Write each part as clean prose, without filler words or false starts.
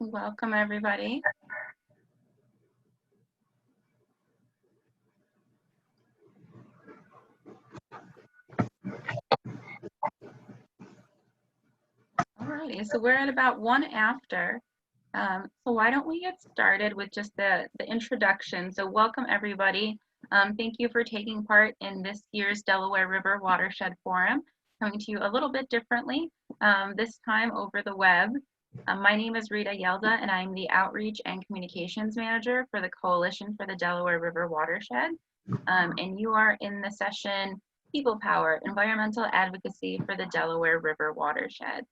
Welcome, everybody. Alrighty, so we're at about 1 after. So why don't we get started with just the introduction. So welcome, everybody. Thank you for taking part in this year's Delaware River Watershed Forum, coming to you a little bit differently, this time over the web. My name is Rita Yelda, and I'm the Outreach and Communications Manager for the Coalition for the Delaware River Watershed. And you are in the session, People Power, Environmental Advocacy for the Delaware River Watershed.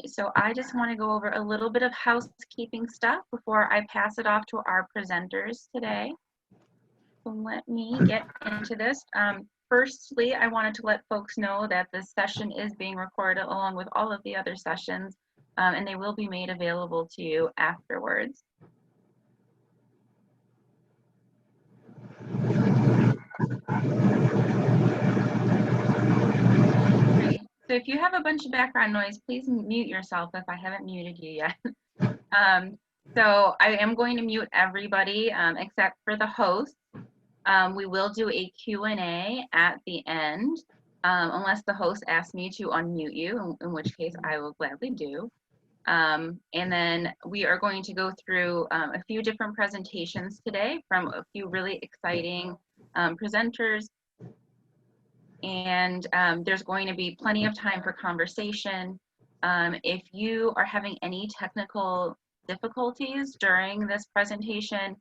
So I just want to go over a little bit of housekeeping stuff before I pass it off to our presenters today. So let me get into this. Firstly, I wanted to let folks know that this session is being recorded along with all of the other sessions, and they will be made available to you afterwards. Great. So if you have a bunch of background noise, please mute yourself if I haven't muted you yet. So I am going to mute everybody except for the host. We will do a Q&A at the end, unless the host asks me to unmute you, in which case I will gladly do. And then we are going to go through a few different presentations today from a few really exciting presenters. And there's going to be plenty of time for conversation. If you are having any technical difficulties during this presentation,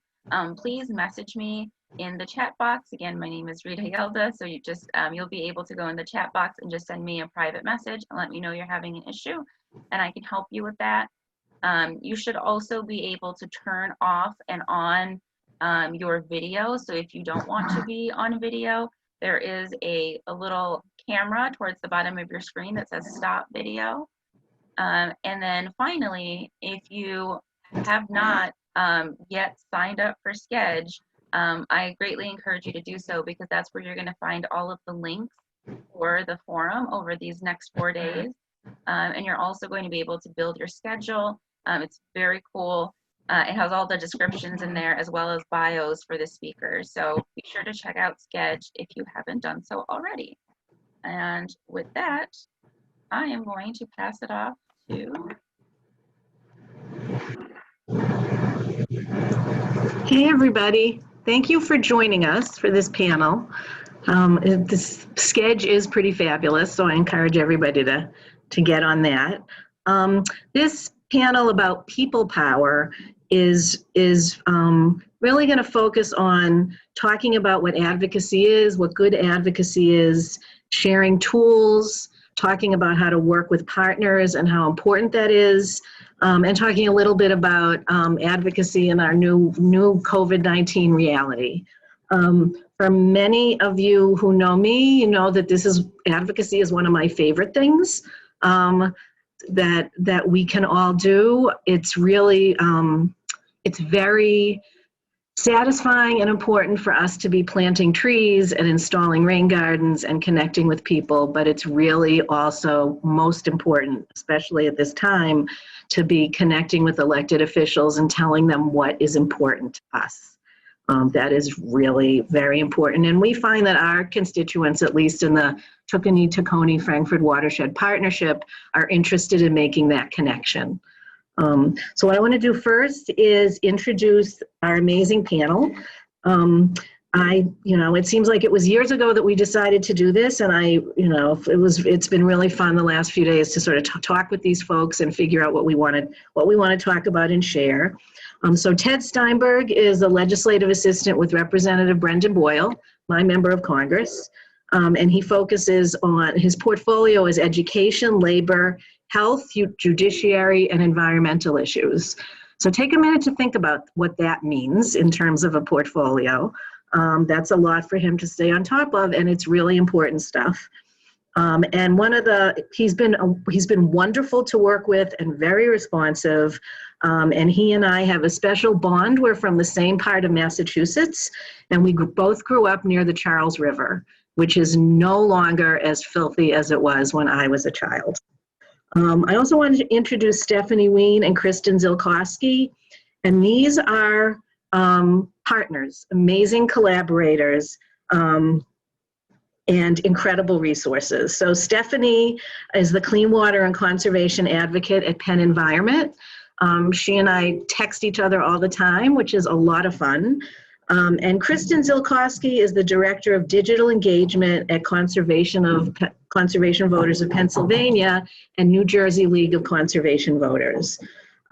please message me in the chat box. Again, my name is Rita Yelda, so you just you'll be able to go in the chat box and just send me a private message and let me know you're having an issue, and I can help you with that. You should also be able to turn off and on your video. So if you don't want to be on video, there is a little camera towards the bottom of your screen that says stop video. And then finally, if you have not yet signed up for Schedge, I greatly encourage you to do so, because that's where you're going to find all of the links for the forum over these next 4 days. And you're also going to be able to build your schedule. It's very cool. It has all the descriptions in there as well as bios for the speakers. So be sure to check out Schedge if you haven't done so already. And with that, I am going to pass it off to... Hey everybody, thank you for joining us for this panel. This Schedge is pretty fabulous, so I encourage everybody to get on that. This panel about people power is really going to focus on talking about what advocacy is, what good advocacy is, sharing tools, talking about how to work with partners and how important that is, and talking a little bit about advocacy in our new COVID-19 reality. For many of you who know me, you know that advocacy is one of my favorite things that we can all do. It's really, it's very satisfying and important for us to be planting trees and installing rain gardens and connecting with people, but it's really also most important, especially at this time, to be connecting with elected officials and telling them what is important to us. That is really very important. And we find that our constituents, at least in the Tookany, Tacony-Frankford Watershed Partnership, are interested in making that connection. So what I want to do first is introduce our amazing panel. It seems like it was years ago that we decided to do this, and it's been really fun the last few days to sort of talk with these folks and figure out what we want to talk about and share. So Ted Steinberg is a legislative assistant with Representative Brendan Boyle, my member of Congress, and he focuses on, his portfolio is education, labor, health, judiciary, and environmental issues. So take a minute to think about what that means in terms of a portfolio. That's a lot for him to stay on top of, and it's really important stuff. And he's been wonderful to work with and very responsive. And he and I have a special bond. We're from the same part of Massachusetts, and we both grew up near the Charles River, which is no longer as filthy as it was when I was a child. I also wanted to introduce Stephanie Wein and Kristen Zielkowski, and these are partners, amazing collaborators, and incredible resources. So Stephanie is the Clean Water and Conservation Advocate at PennEnvironment. She and I text each other all the time, which is a lot of fun. And Kristen Zilcosky is the Director of Digital Engagement at Conservation Voters of Pennsylvania and New Jersey League of Conservation Voters.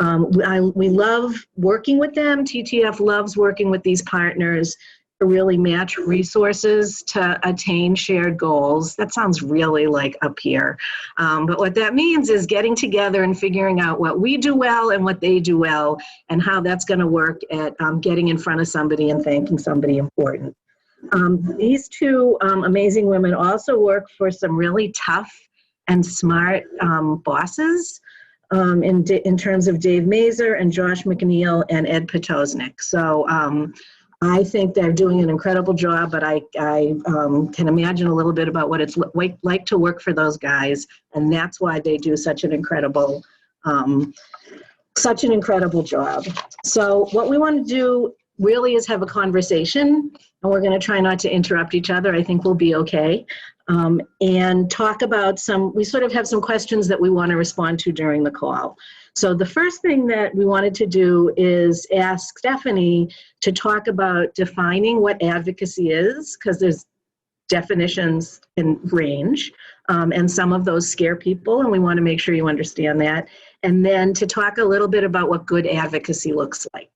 We love working with them. TTF loves working with these partners to really match resources to attain shared goals. That sounds really like up here. But what that means is getting together and figuring out what we do well and what they do well, and how that's going to work at getting in front of somebody and thanking somebody important. These two amazing women also work for some really tough and smart bosses in terms of Dave Mazur and Josh McNeil and Ed Potosnik. So I think they're doing an incredible job, but I can imagine a little bit about what it's like to work for those guys, and that's why they do such an incredible job. So what we want to do really is have a conversation, and we're going to try not to interrupt each other. I think we'll be okay. And talk about we sort of have some questions that we want to respond to during the call. So the first thing that we wanted to do is ask Stephanie to talk about defining what advocacy is, because there's definitions in range, and some of those scare people, and we want to make sure you understand that. And then to talk a little bit about what good advocacy looks like.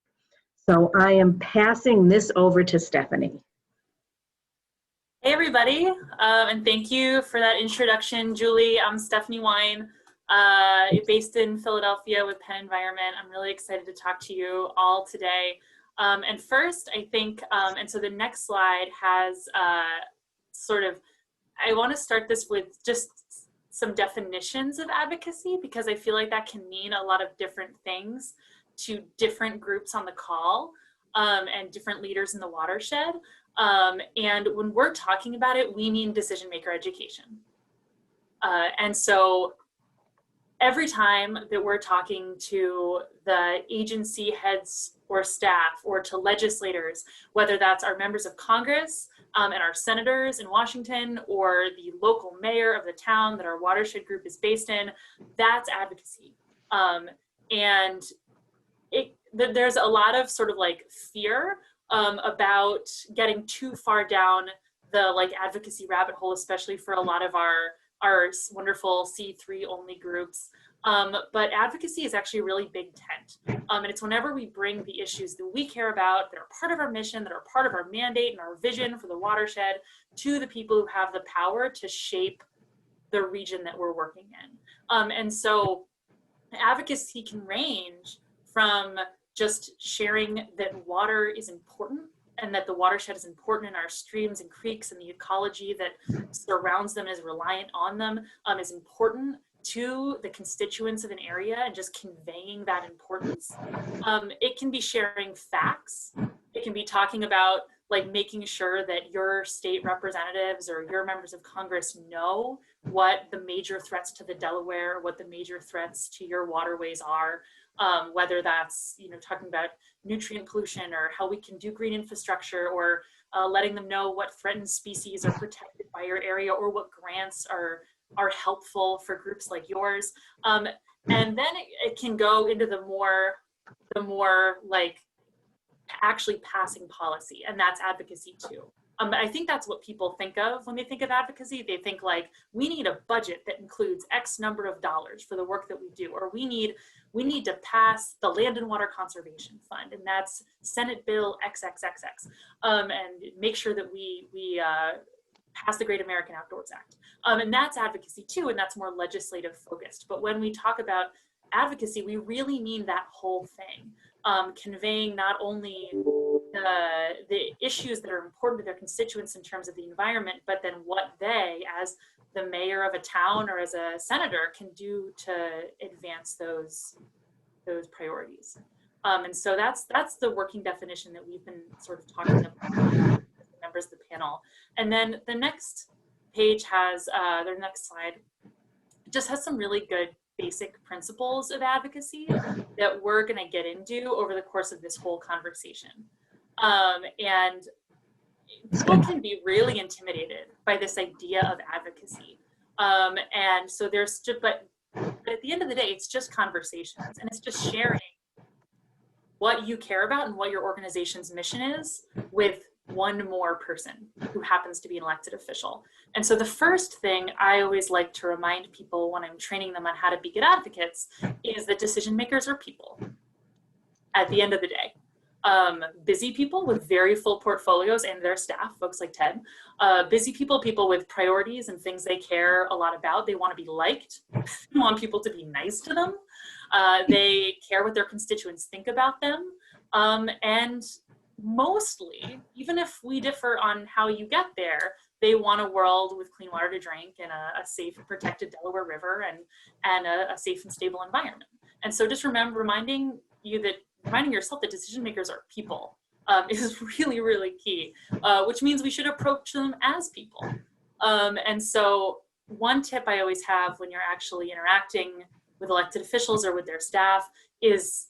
So I am passing this over to Stephanie. Hey everybody, and thank you for that introduction, Julie. I'm Stephanie Wein, based in Philadelphia with PennEnvironment. I'm really excited to talk to you all today. And first, I think, and so the next slide has I want to start this with just some definitions of advocacy, because I feel like that can mean a lot of different things to different groups on the call and different leaders in the watershed. And when we're talking about it, we mean decision maker education. And so every time that we're talking to the agency heads or staff or to legislators, whether that's our members of Congress and our senators in Washington or the local mayor of the town that our watershed group is based in, that's advocacy. And there's a lot of sort of like fear about getting too far down the advocacy rabbit hole, especially for a lot of our wonderful C3 only groups. But advocacy is actually a really big tent. And it's whenever we bring the issues that we care about, that are part of our mission, that are part of our mandate and our vision for the watershed, to the people who have the power to shape the region that we're working in. And so advocacy can range from just sharing that water is important and that the watershed is important in our streams and creeks, and the ecology that surrounds them and is reliant on them is important to the constituents of an area, and just conveying that importance. It can be sharing facts. It can be talking about making sure that your state representatives or your members of Congress know what the major threats to the Delaware, what the major threats to your waterways are. Whether that's talking about nutrient pollution or how we can do green infrastructure, or letting them know what threatened species are protected by your area, or what grants are helpful for groups like yours. And then it can go into the more actually passing policy, and that's advocacy too. I think that's what people think of when they think of advocacy. They think we need a budget that includes X number of dollars for the work that we do, or we need to pass the Land and Water Conservation Fund, and that's Senate Bill XXXX, and make sure that we pass the Great American Outdoors Act. And that's advocacy too, and that's more legislative focused. But when we talk about advocacy, we really mean that whole thing, conveying not only the issues that are important to their constituents in terms of the environment, but then what they, as the mayor of a town or as a senator, can do to advance those priorities. And so that's the working definition that we've been sort of talking about with members of the panel. And then the next page has, their next slide, just has some really good basic principles of advocacy that we're going to get into over the course of this whole conversation. And people can be really intimidated by this idea of advocacy. And so there's just, but at the end of the day, it's just conversations, and it's just sharing what you care about and what your organization's mission is with one more person who happens to be an elected official. And so the first thing I always like to remind people when I'm training them on how to be good advocates is that decision makers are people at the end of the day. Busy people with very full portfolios and their staff, folks like Ted, busy people with priorities and things they care a lot about. They want to be liked, they want people to be nice to them. They care what their constituents think about them. And mostly, even if we differ on how you get there, they want a world with clean water to drink and a safe and protected Delaware River and a safe and stable environment. And so just reminding yourself that decision makers are people is really, really key, which means we should approach them as people. And so one tip I always have when you're actually interacting with elected officials or with their staff is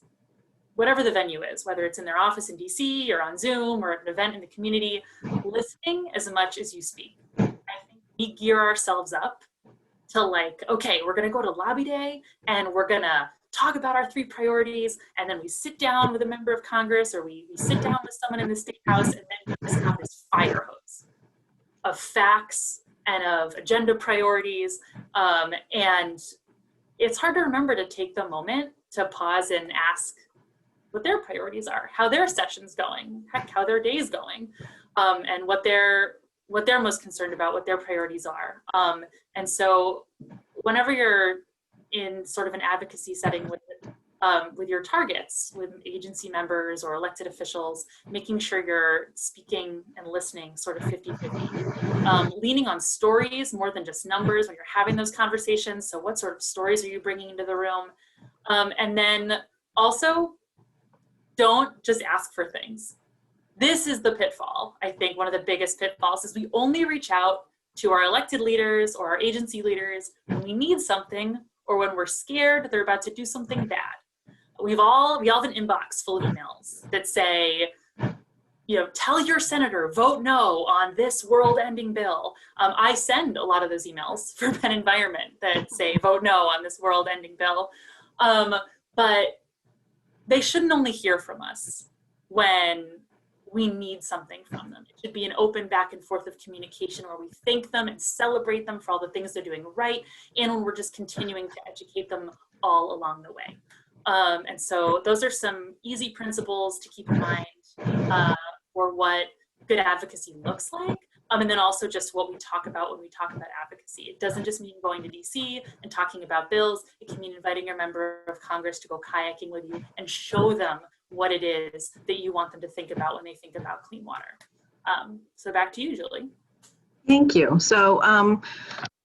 whatever the venue is, whether it's in their office in DC or on Zoom or at an event in the community, listening as much as you speak. I think we gear ourselves up to like, okay, we're gonna go to lobby day and we're gonna talk about our 3 priorities, and then we sit down with a member of Congress or we sit down with someone in the State House, and then we just have this fire hose of facts and of agenda priorities. And it's hard to remember to take the moment to pause and ask what their priorities are, how their session's going, heck, how their day's going, and what they're most concerned about, what their priorities are. And so whenever you're in sort of an advocacy setting with your targets, with agency members or elected officials, making sure you're speaking and listening sort of 50-50, leaning on stories more than just numbers when you're having those conversations. So what sort of stories are you bringing into the room? And then also, don't just ask for things. This is the pitfall. I think one of the biggest pitfalls is we only reach out to our elected leaders or our agency leaders when we need something or when we're scared they're about to do something bad. We all have an inbox full of emails that say, tell your senator, vote no on this world-ending bill. I send a lot of those emails for PennEnvironment that say, vote no on this world-ending bill. But they shouldn't only hear from us when we need something from them. It should be an open back and forth of communication where we thank them and celebrate them for all the things they're doing right, and when we're just continuing to educate them all along the way. And so those are some easy principles to keep in mind for what good advocacy looks like. And then also just what we talk about when we talk about advocacy. It doesn't just mean going to DC and talking about bills. It can mean inviting your member of Congress to go kayaking with you and show them what it is that you want them to think about when they think about clean water. So back to you, Julie. Thank you. So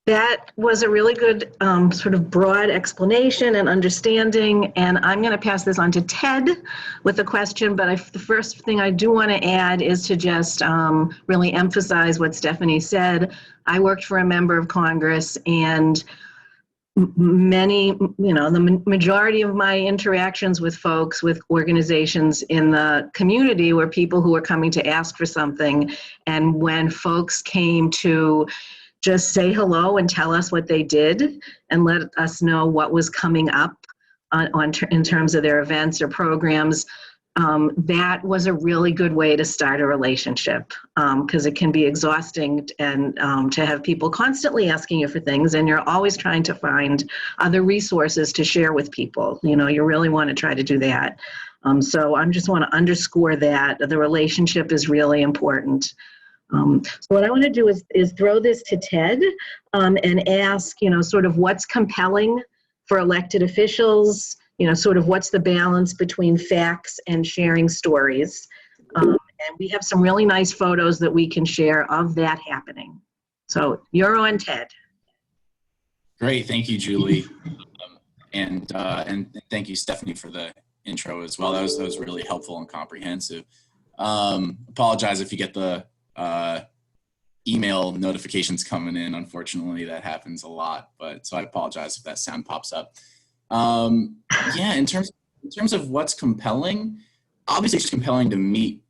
that was a really good sort of broad explanation and understanding, and I'm going to pass this on to Ted with a question, but the first thing I do want to add is to just really emphasize what Stephanie said. I worked for a member of Congress, and many, the majority of my interactions with folks, with organizations in the community were people who were coming to ask for something, and when folks came to just say hello and tell us what they did and let us know what was coming up in terms of their events or programs. That was a really good way to start a relationship, because it can be exhausting and to have people constantly asking you for things, and you're always trying to find other resources to share with people. You really want to try to do that. So I just want to underscore that the relationship is really important. So what I want to do is throw this to Ted and ask, sort of what's compelling for elected officials, sort of what's the balance between facts and sharing stories. And we have some really nice photos that we can share of that happening. So you're on, Ted. Great, thank you, Julie. And thank you, Stephanie, for the intro as well. That was really helpful and comprehensive. Apologize if you get the email notifications coming in. Unfortunately, that happens a lot, so I apologize if that sound pops up. Yeah, in terms of what's compelling, obviously it's compelling to meet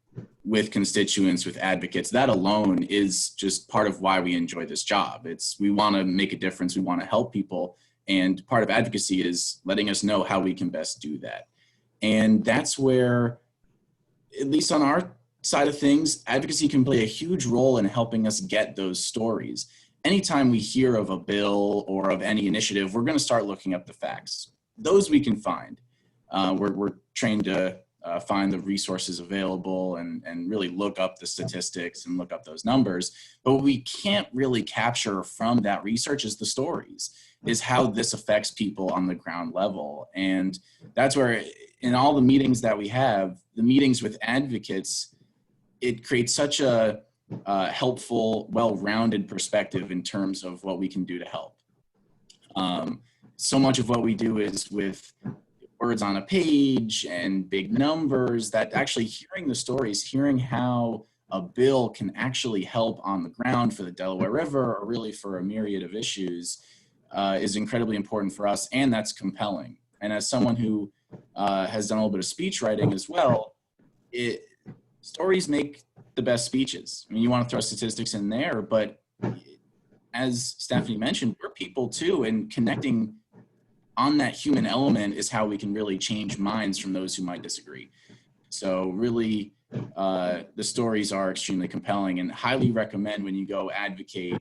with constituents, with advocates. That alone is just part of why we enjoy this job. We want to make a difference. We want to help people. And part of advocacy is letting us know how we can best do that. And that's where, at least on our side of things, advocacy can play a huge role in helping us get those stories. Anytime we hear of a bill or of any initiative, we're going to start looking up the facts. Those we can find. We're trained to find the resources available and really look up the statistics and look up those numbers. But what we can't really capture from that research is the stories, is how this affects people on the ground level. And that's where, in all the meetings that we have, the meetings with advocates, it creates such a helpful, well-rounded perspective in terms of what we can do to help. So much of what we do is with words on a page and big numbers, that actually hearing the stories, hearing how a bill can actually help on the ground for the Delaware River or really for a myriad of issues is incredibly important for us, and that's compelling. And as someone who has done a little bit of speech writing as well, stories make the best speeches. I mean, you want to throw statistics in there, but as Stephanie mentioned, we're people too, and connecting on that human element is how we can really change minds from those who might disagree. So really, the stories are extremely compelling, and highly recommend when you go advocate,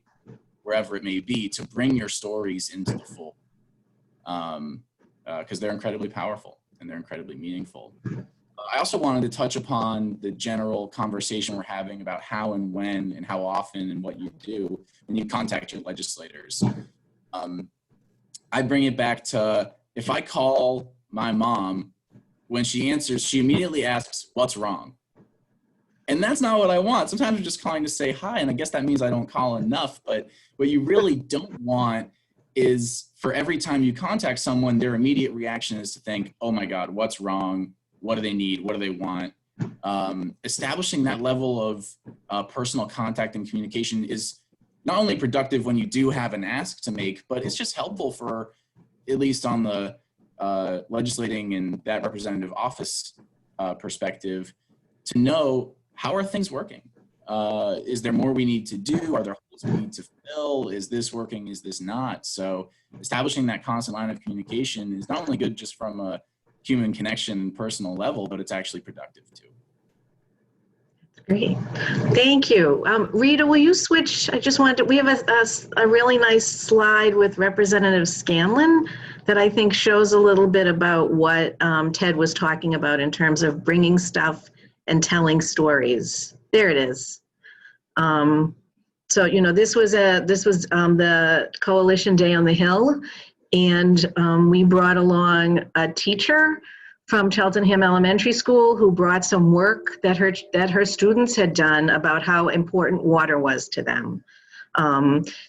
wherever it may be, to bring your stories into the fold, because they're incredibly powerful and they're incredibly meaningful. I also wanted to touch upon the general conversation we're having about how and when and how often and what you do when you contact your legislators. I bring it back to, if I call my mom, when she answers, she immediately asks, "What's wrong?" And that's not what I want. Sometimes I'm just calling to say hi, and I guess that means I don't call enough. But what you really don't want is for every time you contact someone, their immediate reaction is to think, "Oh my God, what's wrong? What do they need? What do they want?" Establishing that level of personal contact and communication is not only productive when you do have an ask to make, but it's just helpful for, at least on the legislating and that representative office perspective, to know, how are things working? Is there more we need to do? Are there holes we need to fill? Is this working? Is this not? So establishing that constant line of communication is not only good just from a human connection, personal level, but it's actually productive too. Great, thank you. Rita, will you switch? I just wanted to, we have a really nice slide with Representative Scanlon that I think shows a little bit about what Ted was talking about in terms of bringing stuff and telling stories. There it is. So, you know, this was the Coalition Day on the Hill, and we brought along a teacher from Cheltenham Elementary School who brought some work that her students had done about how important water was to them.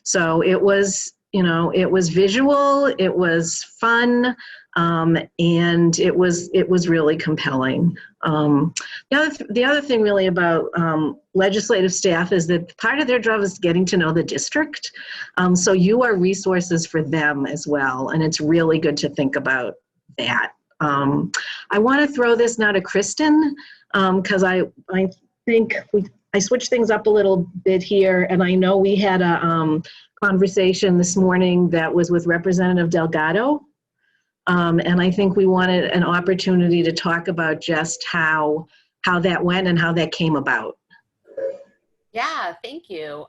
So it was, you know, it was visual, it was fun, and it was really compelling. The other thing really about legislative staff is that part of their job is getting to know the district. So you are resources for them as well, and it's really good to think about that. I want to throw this now to Kristen, because I think I switched things up a little bit here, and I know we had a conversation this morning that was with Representative Delgado, and I think we wanted an opportunity to talk about just how that went and how that came about. Yeah, thank you.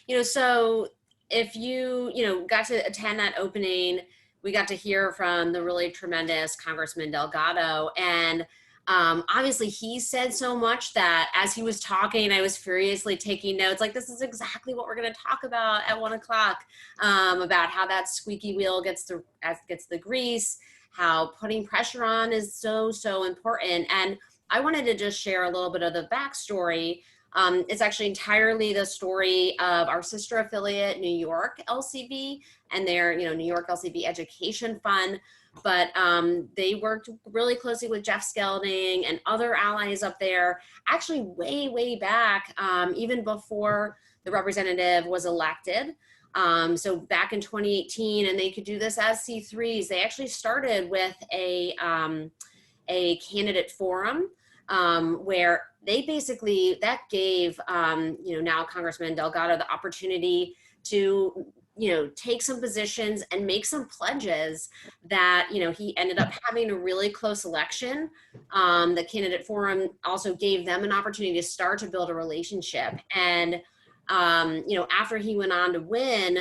You know, so if you got to attend that opening, we got to hear from the really tremendous Congressman Delgado, and obviously he said so much that as he was talking, I was furiously taking notes, like, this is exactly what we're going to talk about at 1 o'clock, about how that squeaky wheel gets the grease, how putting pressure on is so important. And I wanted to just share a little bit of the backstory. It's actually entirely the story of our sister affiliate, New York LCB, and their, New York LCB Education Fund. But they worked really closely with Jeff Skelding and other allies up there, actually way back, even before the representative was elected. So back in 2018, and they could do this as C3s, they actually started with a candidate forum where they basically, that gave, now Congressman Delgado the opportunity to, take some positions and make some pledges that, he ended up having a really close election. The candidate forum also gave them an opportunity to start to build a relationship. And, after he went on to win,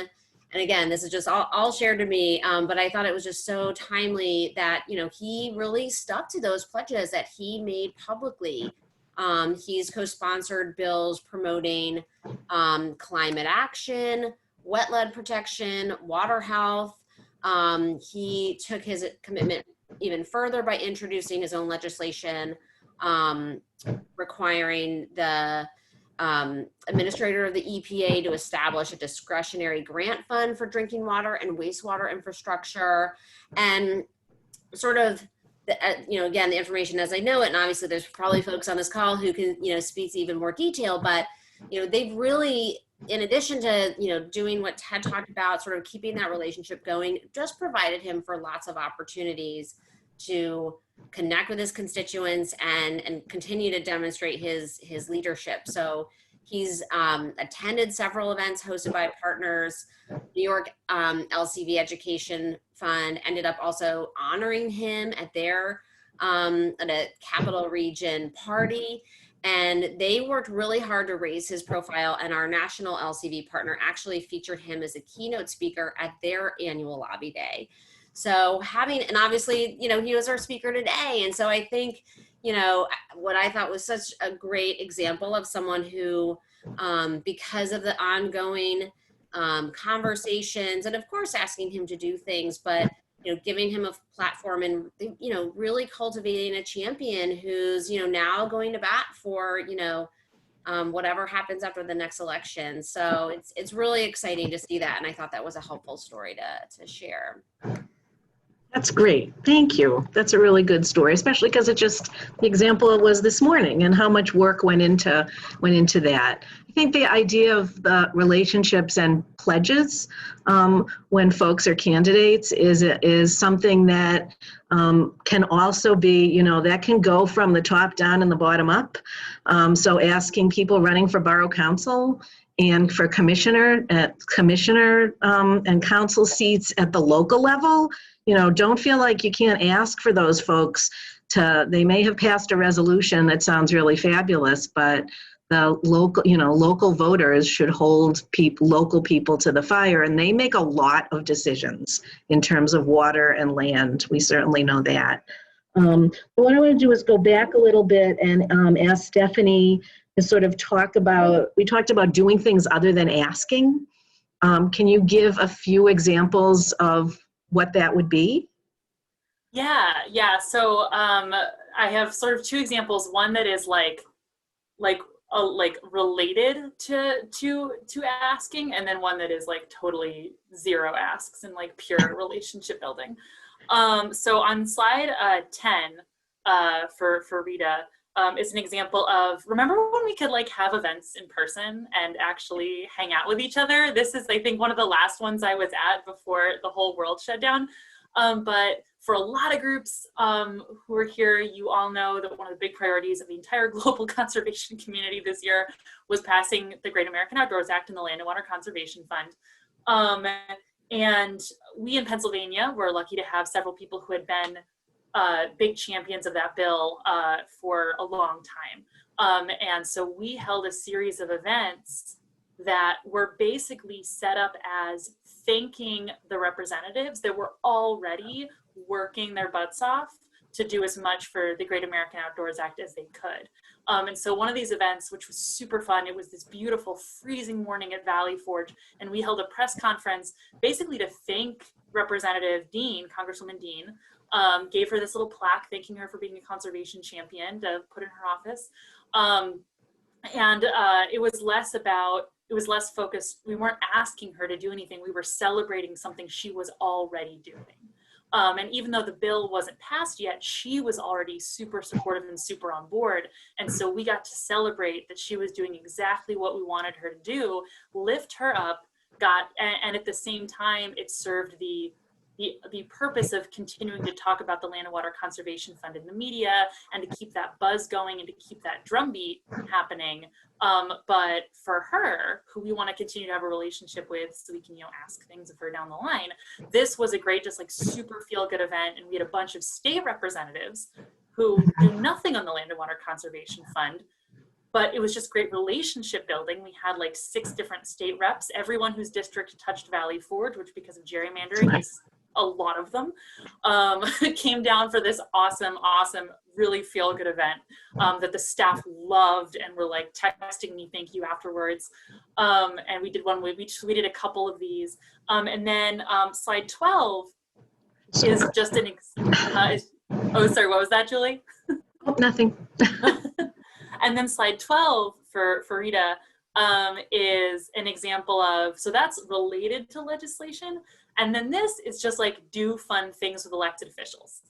and again, this is just all shared to me, but I thought it was just so timely that, he really stuck to those pledges that he made publicly. He's co-sponsored bills promoting climate action, wetland protection, water health. He took his commitment even further by introducing his own legislation requiring the administrator of the EPA to establish a discretionary grant fund for drinking water and wastewater infrastructure. And sort of, again, the information as I know it, and obviously there's probably folks on this call who can, speak to even more detail, but, they've really, in addition to, doing what Ted talked about, sort of keeping that relationship going, just provided him for lots of opportunities to connect with his constituents and continue to demonstrate his leadership. So he's attended several events hosted by partners. New York LCV Education Fund ended up also honoring him at their at a Capital Region party. And they worked really hard to raise his profile, and our national LCV partner actually featured him as a keynote speaker at their annual lobby day. So and obviously, he was our speaker today. And so I think, what I thought was such a great example of someone who, because of the ongoing conversations, and of course asking him to do things, but, giving him a platform and, really cultivating a champion who's, now going to bat for, whatever happens after the next election. So it's really exciting to see that. And I thought that was a helpful story to share. That's great. Thank you. That's a really good story, especially because the example it was this morning and how much work went into that. I think the idea of the relationships and pledges when folks are candidates is something that can also be, that can go from the top down and the bottom up. So asking people running for borough council and for commissioner and council seats at the local level, don't feel like you can't ask for those folks they may have passed a resolution that sounds really fabulous, but the local voters should hold local people to the fire, and they make a lot of decisions in terms of water and land. We certainly know that. What I want to do is go back a little bit and ask Stephanie to sort of we talked about doing things other than asking. Can you give a few examples of what that would be? Yeah. So I have sort of two examples. One that is like related to asking, and then one that is like totally zero asks and like pure relationship building. So on slide 10 for Rita is an example of, remember when we could like have events in person and actually hang out with each other? This is, I think, one of the last ones I was at before the whole world shut down. But for a lot of groups who are here, you all know that one of the big priorities of the entire global conservation community this year was passing the Great American Outdoors Act and the Land and Water Conservation Fund. And we in Pennsylvania were lucky to have several people who had been big champions of that bill for a long time. And so we held a series of events that were basically set up as thanking the representatives that were already working their butts off to do as much for the Great American Outdoors Act as they could. And so one of these events, which was super fun, it was this beautiful freezing morning at Valley Forge, and we held a press conference basically to thank Representative Dean, Congresswoman Dean, gave her this little plaque thanking her for being a conservation champion to put in her office. It was less focused. We weren't asking her to do anything. We were celebrating something she was already doing. And even though the bill wasn't passed yet, she was already super supportive and super on board. And so we got to celebrate that she was doing exactly what we wanted her to do, lift her up, and at the same time, it served the purpose of continuing to talk about the Land and Water Conservation Fund in the media and to keep that buzz going and to keep that drumbeat happening. But for her, who we want to continue to have a relationship with so we can, ask things of her down the line, this was a great, just like super feel good event. And we had a bunch of state representatives who do nothing on the Land and Water Conservation Fund, but it was just great relationship building. We had like 6 different state reps, everyone whose district touched Valley Forge, which because of gerrymandering is a lot of them, came down for this awesome, really feel good event that the staff loved and were like texting me thank you afterwards. And we did we tweeted a couple of these. And then slide 12 is just oh, sorry, what was that, Julie? Oh, nothing. And then slide 12 for Rita is an example of, so that's related to legislation. And then this is just like do fun things with elected officials.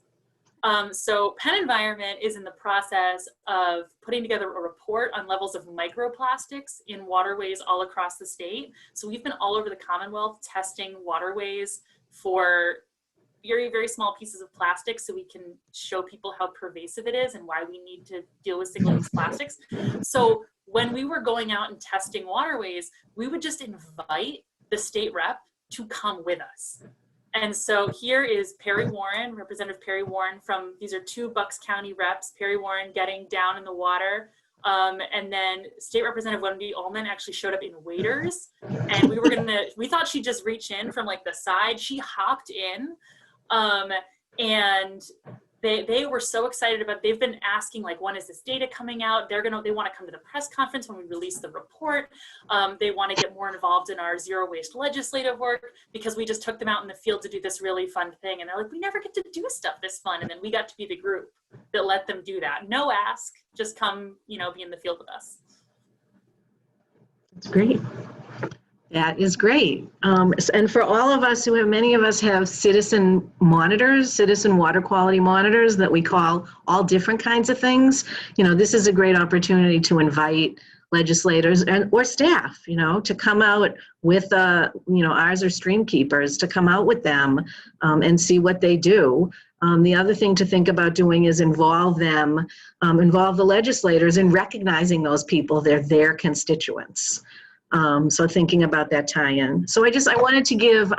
So PennEnvironment is in the process of putting together a report on levels of microplastics in waterways all across the state. So we've been all over the Commonwealth testing waterways for very, very small pieces of plastic so we can show people how pervasive it is and why we need to deal with single-use plastics. So when we were going out and testing waterways, we would just invite the state rep to come with us. And so here is Perry Warren, Representative Perry Warren these are 2 Bucks County reps, Perry Warren getting down in the water. And then State Representative Wendy Ullman actually showed up in waders. And we thought she'd just reach in from like the side. She hopped in. And they were so excited about, they've been asking like, when is this data coming out? They want to come to the press conference when we release the report. They want to get more involved in our zero waste legislative work because we just took them out in the field to do this really fun thing. And they're like, we never get to do stuff this fun. And then we got to be the group that let them do that. No ask, just come, be in the field with us. That's great. That is great. And for all of us many of us have citizen monitors, citizen water quality monitors that we call all different kinds of things. This is a great opportunity to invite legislators or staff, to come out with, ours are stream keepers, to come out with them and see what they do. The other thing to think about doing is involve the legislators in recognizing those people, they're their constituents. So thinking about that tie-in. So I wanted to give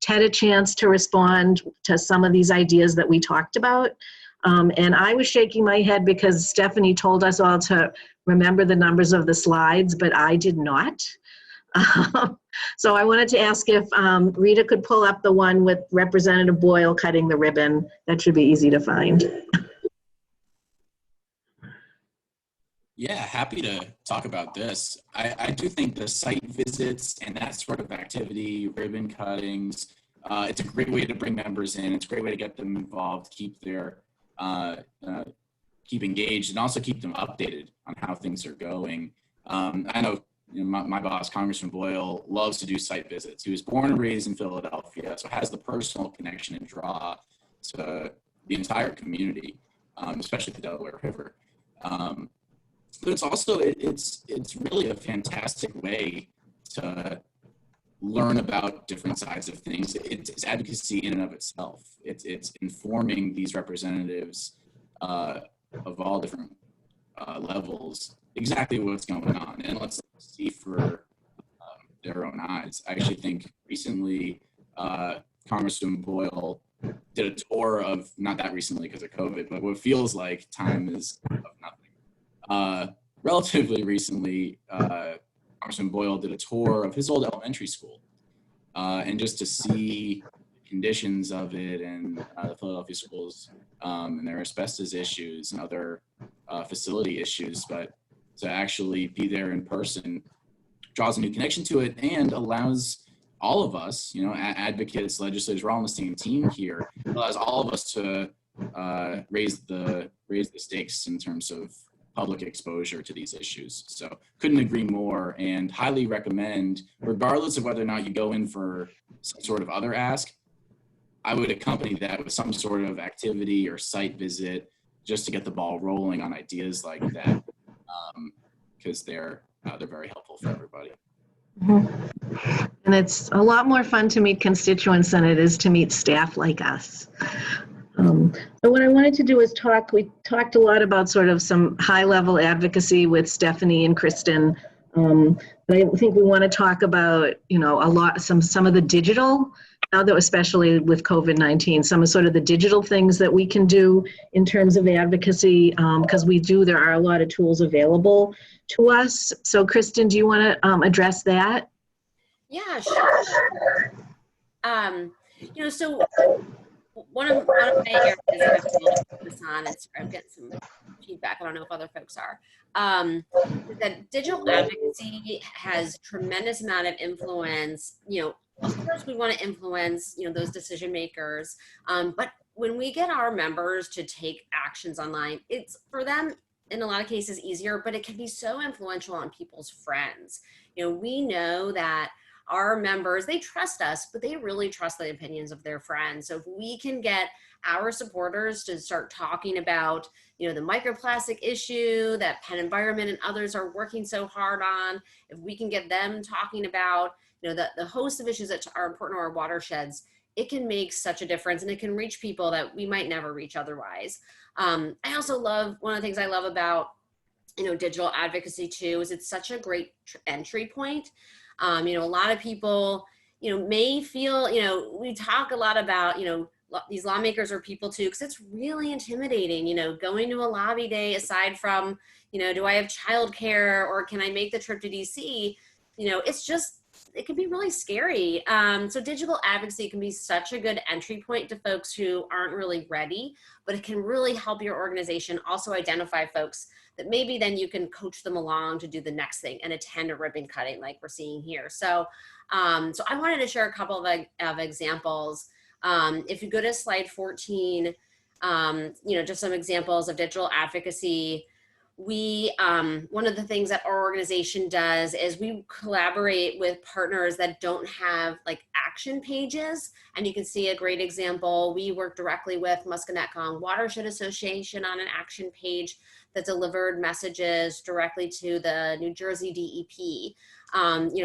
Ted a chance to respond to some of these ideas that we talked about. And I was shaking my head because Stephanie told us all to remember the numbers of the slides, but I did not. So I wanted to ask if Rita could pull up the one with Representative Boyle cutting the ribbon. That should be easy to find. Yeah, happy to talk about this. I do think the site visits and that sort of activity, ribbon cuttings, it's a great way to bring members in. It's a great way to get them involved, keep engaged, and also keep them updated on how things are going. I know, my boss, Congressman Boyle, loves to do site visits. He was born and raised in Philadelphia, so has the personal connection and draw to the entire community, especially the Delaware River. But it's also, it's really a fantastic way to learn about different sides of things. It's advocacy in and of itself. It's informing these representatives of all different levels exactly what's going on, and let's see for their own eyes. I actually think recently Congressman Boyle did a tour of, not that recently because of COVID, but what feels like time is of nothing. Relatively recently, Congressman Boyle did a tour of his old elementary school, and just to see the conditions of it and the Philadelphia schools and their asbestos issues and other facility issues, but to actually be there in person draws a new connection to it and allows all of us, advocates, legislators, we're all on the same team here, allows all of us to raise the stakes in terms of public exposure to these issues. So couldn't agree more, and highly recommend, regardless of whether or not you go in for some sort of other ask, I would accompany that with some sort of activity or site visit just to get the ball rolling on ideas like that, because they're very helpful for everybody. And it's a lot more fun to meet constituents than it is to meet staff like us. But what I wanted to do is we talked a lot about sort of some high-level advocacy with Stephanie and Kristen. But I think we want to talk about, some of the digital, now that especially with COVID-19, some of sort of the digital things that we can do in terms of advocacy, because there are a lot of tools available to us. So Kristen, do you want to address that? Yeah, sure. So one of my areas that I've really focused on, and I'm getting some feedback, I don't know if other folks are, is that digital advocacy has tremendous amount of influence. Of course we want to influence, those decision makers, but when we get our members to take actions online, it's for them in a lot of cases easier, but it can be so influential on people's friends. We know that our members, they trust us, but they really trust the opinions of their friends. So if we can get our supporters to start talking about, the microplastic issue that PennEnvironment and others are working so hard on, if we can get them talking about, the host of issues that are important to our watersheds, it can make such a difference, and it can reach people that we might never reach otherwise. I also love, one of the things I love about, digital advocacy too, is it's such a great entry point. A lot of people, may feel, we talk a lot about, these lawmakers are people too, because it's really intimidating, going to a lobby day, aside from, do I have childcare or can I make the trip to DC? It can be really scary. So digital advocacy can be such a good entry point to folks who aren't really ready, but it can really help your organization also identify folks that maybe then you can coach them along to do the next thing and attend a ribbon cutting like we're seeing here. So I wanted to share a couple of examples. If you go to slide 14, just some examples of digital advocacy. One of the things that our organization does is we collaborate with partners that don't have like action pages. And you can see a great example. We work directly with Musconetcong Watershed Association on an action page that delivered messages directly to the New Jersey DEP.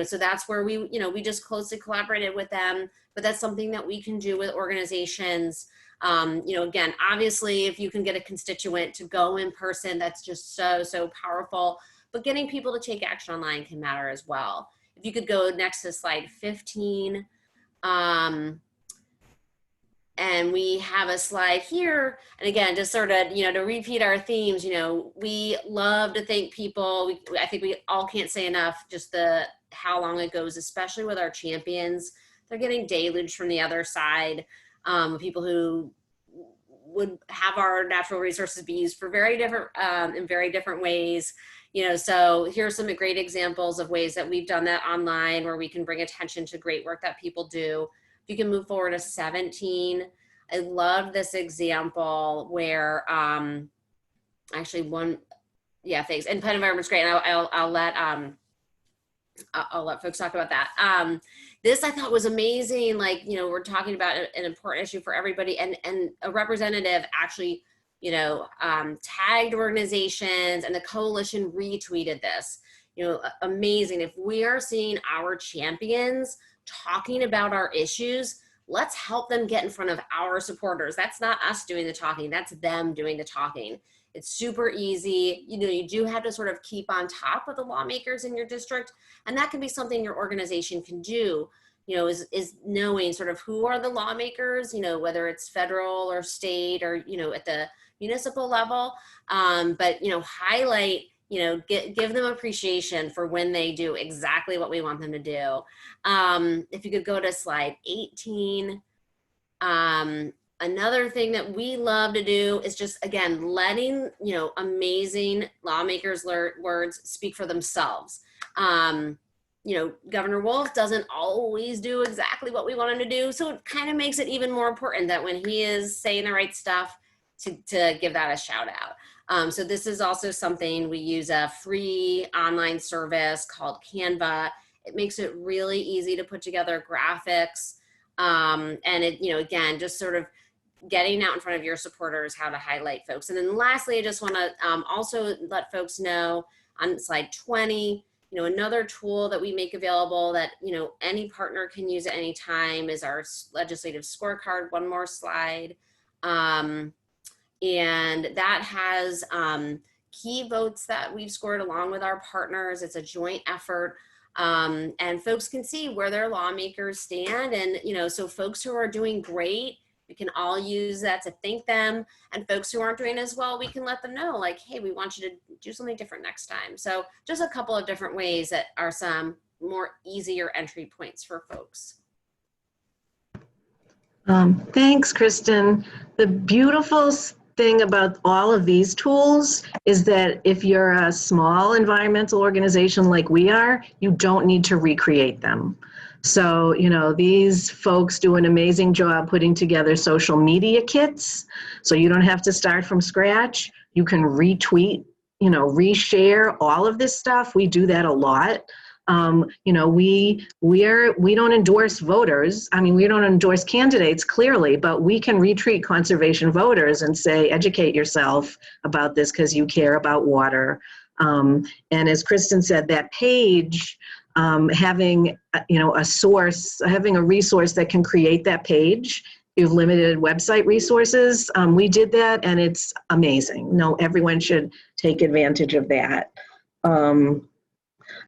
So that's where we just closely collaborated with them, but that's something that we can do with organizations. Again, obviously, if you can get a constituent to go in person, that's just so powerful, but getting people to take action online can matter as well. If you could go next to slide 15. And we have a slide here. And again, just sort of, to repeat our themes, we love to thank people. I think we all can't say enough, just how long it goes, especially with our champions. They're getting deluged from the other side. People who would have our natural resources be used for very different, in very different ways. So here's some great examples of ways that we've done that online, where we can bring attention to great work that people do. You can move forward to 17. I love this example where thanks. And PennEnvironment's great. And I'll let folks talk about that. This I thought was amazing. We're talking about an important issue for everybody, and a representative actually, tagged organizations, and the coalition retweeted this. Amazing. If we are seeing our champions talking about our issues, let's help them get in front of our supporters. That's not us doing the talking, that's them doing the talking. It's super easy. You do have to sort of keep on top of the lawmakers in your district, and that can be something your organization can do, is knowing sort of who are the lawmakers, whether it's federal or state or, at the municipal level, but, highlight, give them appreciation for when they do exactly what we want them to do. If you could go to slide 18. Another thing that we love to do is just, again, letting, amazing lawmakers' words speak for themselves. Governor Wolf doesn't always do exactly what we want him to do. So it kind of makes it even more important that when he is saying the right stuff, to give that a shout out. So this is also something, we use a free online service called Canva. It makes it really easy to put together graphics. And it, again, just sort of getting out in front of your supporters how to highlight folks. And then lastly, I just want to also let folks know on slide 20, Another tool that we make available that, any partner can use at any time is our legislative scorecard. One more slide. And that has key votes that we've scored along with our partners. It's a joint effort. And folks can see where their lawmakers stand. And, so folks who are doing great, we can all use that to thank them. And folks who aren't doing as well, we can let them know, like, hey, we want you to do something different next time. So just a couple of different ways that are some more easier entry points for folks. Thanks, Kristen. The beautiful thing about all of these tools is that if you're a small environmental organization like we are, you don't need to recreate them. So, these folks do an amazing job putting together social media kits. So you don't have to start from scratch. You can retweet, reshare all of this stuff. We do that a lot. We don't endorse voters. I mean, we don't endorse candidates clearly, but we can retweet conservation voters and say, educate yourself about this because you care about water. And as Kristen said, that page, having, a source, having a resource that can create that page. You've limited website resources. We did that and it's amazing. No, everyone should take advantage of that.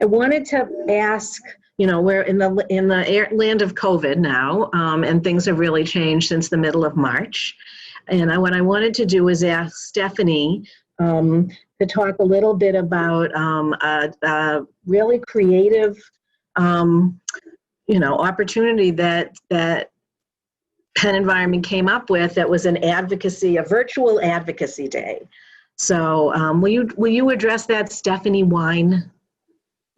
I wanted to ask, we're in the land of COVID now, and things have really changed since the middle of March. And what I wanted to do is ask Stephanie to talk a little bit about a really creative, opportunity that PennEnvironment came up with that was a virtual advocacy day. So will you address that, Stephanie Wein?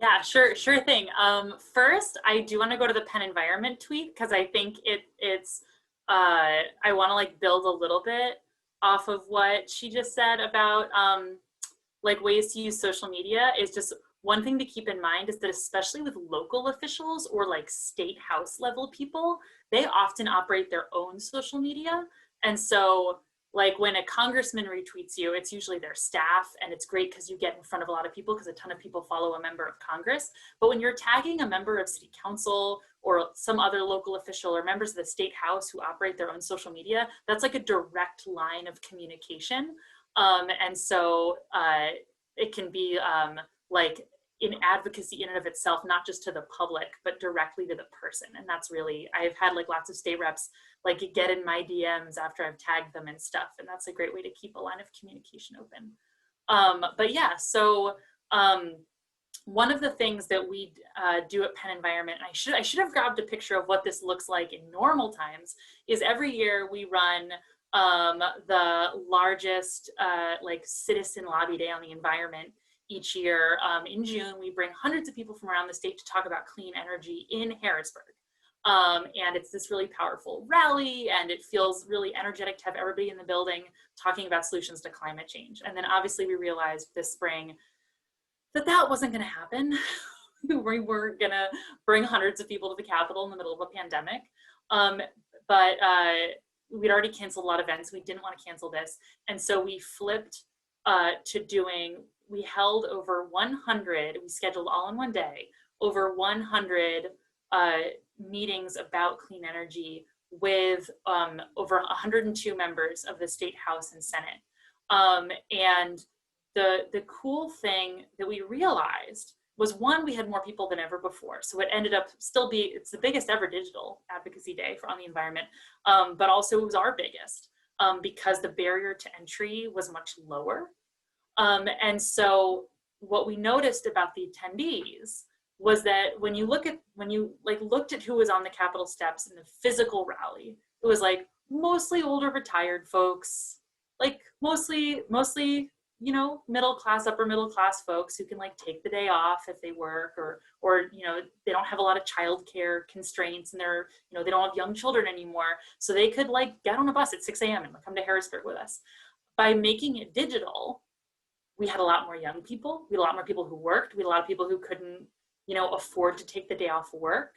Yeah, sure thing. First, I do want to go to the PennEnvironment tweet because I think it's I want to build a little bit off of what she just said about ways to use social media. Is just one thing to keep in mind is that especially with local officials or state house level people, they often operate their own social media. And so when a congressman retweets you, it's usually their staff, and it's great because you get in front of a lot of people because a ton of people follow a member of Congress. But when you're tagging a member of city council or some other local official or members of the state house who operate their own social media, that's a direct line of communication. And so it can be in advocacy in and of itself, not just to the public, but directly to the person. And that's really, I've had lots of state reps get in my DMs after I've tagged them and stuff. And that's a great way to keep a line of communication open. But yeah, so one of the things that we do at PennEnvironment, and I should have grabbed a picture of what this looks like in normal times, is every year we run the largest citizen lobby day on the environment. Each year in June, we bring hundreds of people from around the state to talk about clean energy in Harrisburg. And it's this really powerful rally, and it feels really energetic to have everybody in the building talking about solutions to climate change. And then obviously we realized this spring that wasn't gonna happen. We were gonna bring hundreds of people to the Capitol in the middle of a pandemic. But we'd already canceled a lot of events. We didn't want to cancel this. And so we flipped we held over 100, we scheduled all in one day, over 100 meetings about clean energy with over 102 members of the State House and Senate. And the cool thing that we realized was, one, we had more people than ever before. So it ended up it's the biggest ever digital advocacy day on the environment, but also it was our biggest because the barrier to entry was much lower. And so what we noticed about the attendees was that when you looked at who was on the Capitol steps in the physical rally, it was mostly older retired folks, mostly middle class, upper middle class folks who can take the day off if they work, or they don't have a lot of childcare constraints, and they don't have young children anymore, so they could get on a bus at 6 a.m. and come to Harrisburg with us. By making it digital, we had a lot more young people. We had a lot more people who worked. We had a lot of people who couldn't, afford to take the day off work.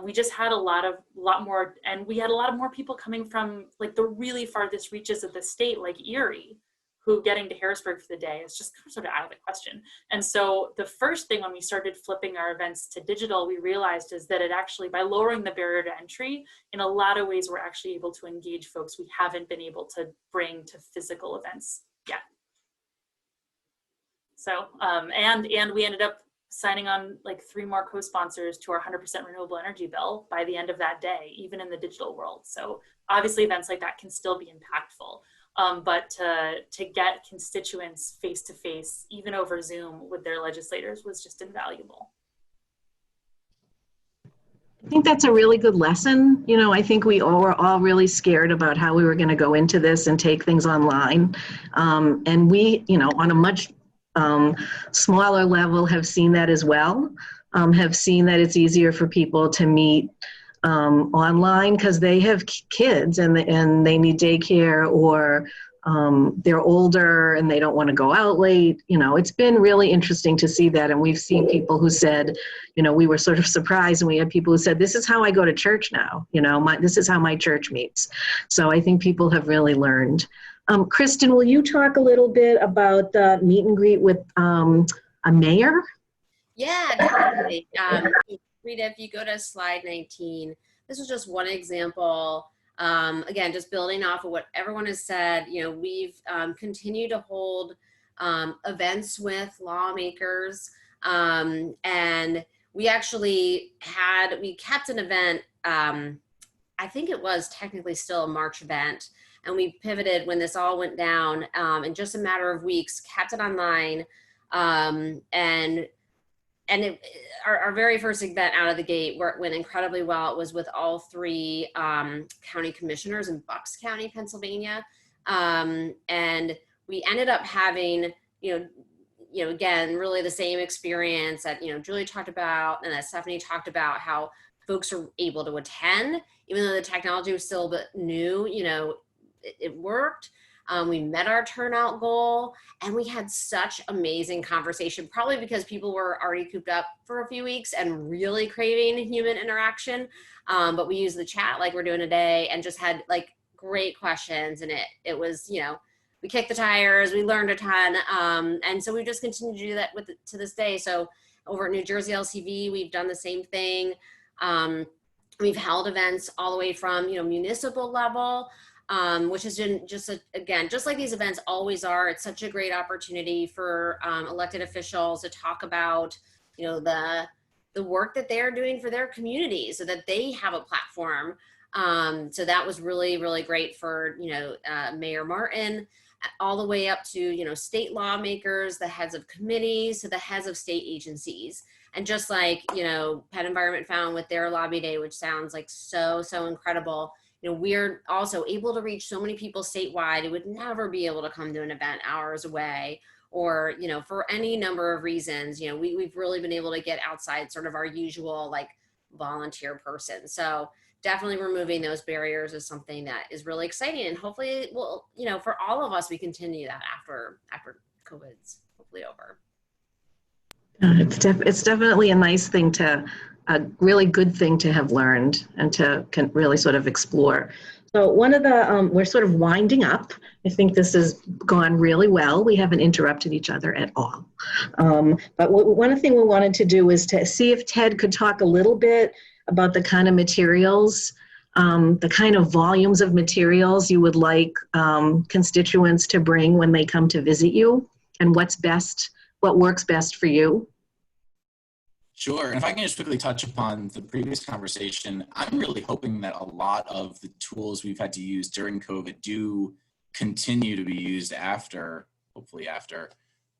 We just had a lot more, and we had a lot of more people coming from the really farthest reaches of the state, like Erie, who getting to Harrisburg for the day is just sort of out of the question. And so the first thing when we started flipping our events to digital, we realized is that it actually, by lowering the barrier to entry, in a lot of ways, we're actually able to engage folks we haven't been able to bring to physical events yet. So, and we ended up signing on like 3 more co-sponsors to our 100% renewable energy bill by the end of that day, even in the digital world. So obviously events like that can still be impactful. But to get constituents face-to-face, even over Zoom with their legislators, was just invaluable. I think that's a really good lesson. You know, I think we all were all really scared about how we were going to go into this and take things online. And we, you know, on a much smaller level have seen that as well, have seen that it's easier for people to meet online because they have kids and they need daycare, or they're older and they don't want to go out late. You know, it's been really interesting to see that. And we've seen people who said, you know, we were sort of surprised, and we had people who said, this is how I go to church now. You know, this is how my church meets. So I think people have really learned. Kristen, will you talk a little bit about the meet and greet with a mayor? Yeah, definitely. Rita, if you go to slide 19, this was just one example. Again, just building off of what everyone has said, you know, we've continued to hold events with lawmakers, and we actually we kept an event, I think it was technically still a March event, and we pivoted when this all went down in just a matter of weeks, kept it online, and our very first event out of the gate went incredibly well. It was with all 3 county commissioners in Bucks County, Pennsylvania. And we ended up having, you know, again, really the same experience that, you know, Julie talked about and that Stephanie talked about, how folks are able to attend, even though the technology was still a bit new, you know, it worked. We met our turnout goal, and we had such amazing conversation, probably because people were already cooped up for a few weeks and really craving human interaction. But we used the chat like we're doing today and just had like great questions, and it was, you know, we kicked the tires, we learned a ton. And so we just continue to do that to this day. So over at New Jersey LCV, we've done the same thing. We've held events all the way from, you know, municipal level, which has been just, again, just like these events always are, it's such a great opportunity for elected officials to talk about, you know, the work that they're doing for their community so that they have a platform. So that was really, really great for, you know, Mayor Martin, all the way up to, you know, state lawmakers, the heads of committees, to the heads of state agencies. And just like, you know, PennEnvironment found with their lobby day, which sounds like so incredible, you know, we're also able to reach so many people statewide who would never be able to come to an event hours away, or, you know, for any number of reasons. You know, we've really been able to get outside sort of our usual like volunteer person. So definitely removing those barriers is something that is really exciting, and hopefully it will, you know, for all of us, we continue that after COVID's hopefully over. It's definitely a nice thing a really good thing to have learned and to really sort of explore. So one of the, we're sort of winding up. I think this has gone really well. We haven't interrupted each other at all. But one thing we wanted to do is to see if Ted could talk a little bit about the kind of materials, the kind of volumes of materials you would like constituents to bring when they come to visit you, and what works best for you. Sure, and if I can just quickly touch upon the previous conversation, I'm really hoping that a lot of the tools we've had to use during COVID do continue to be used after, hopefully after,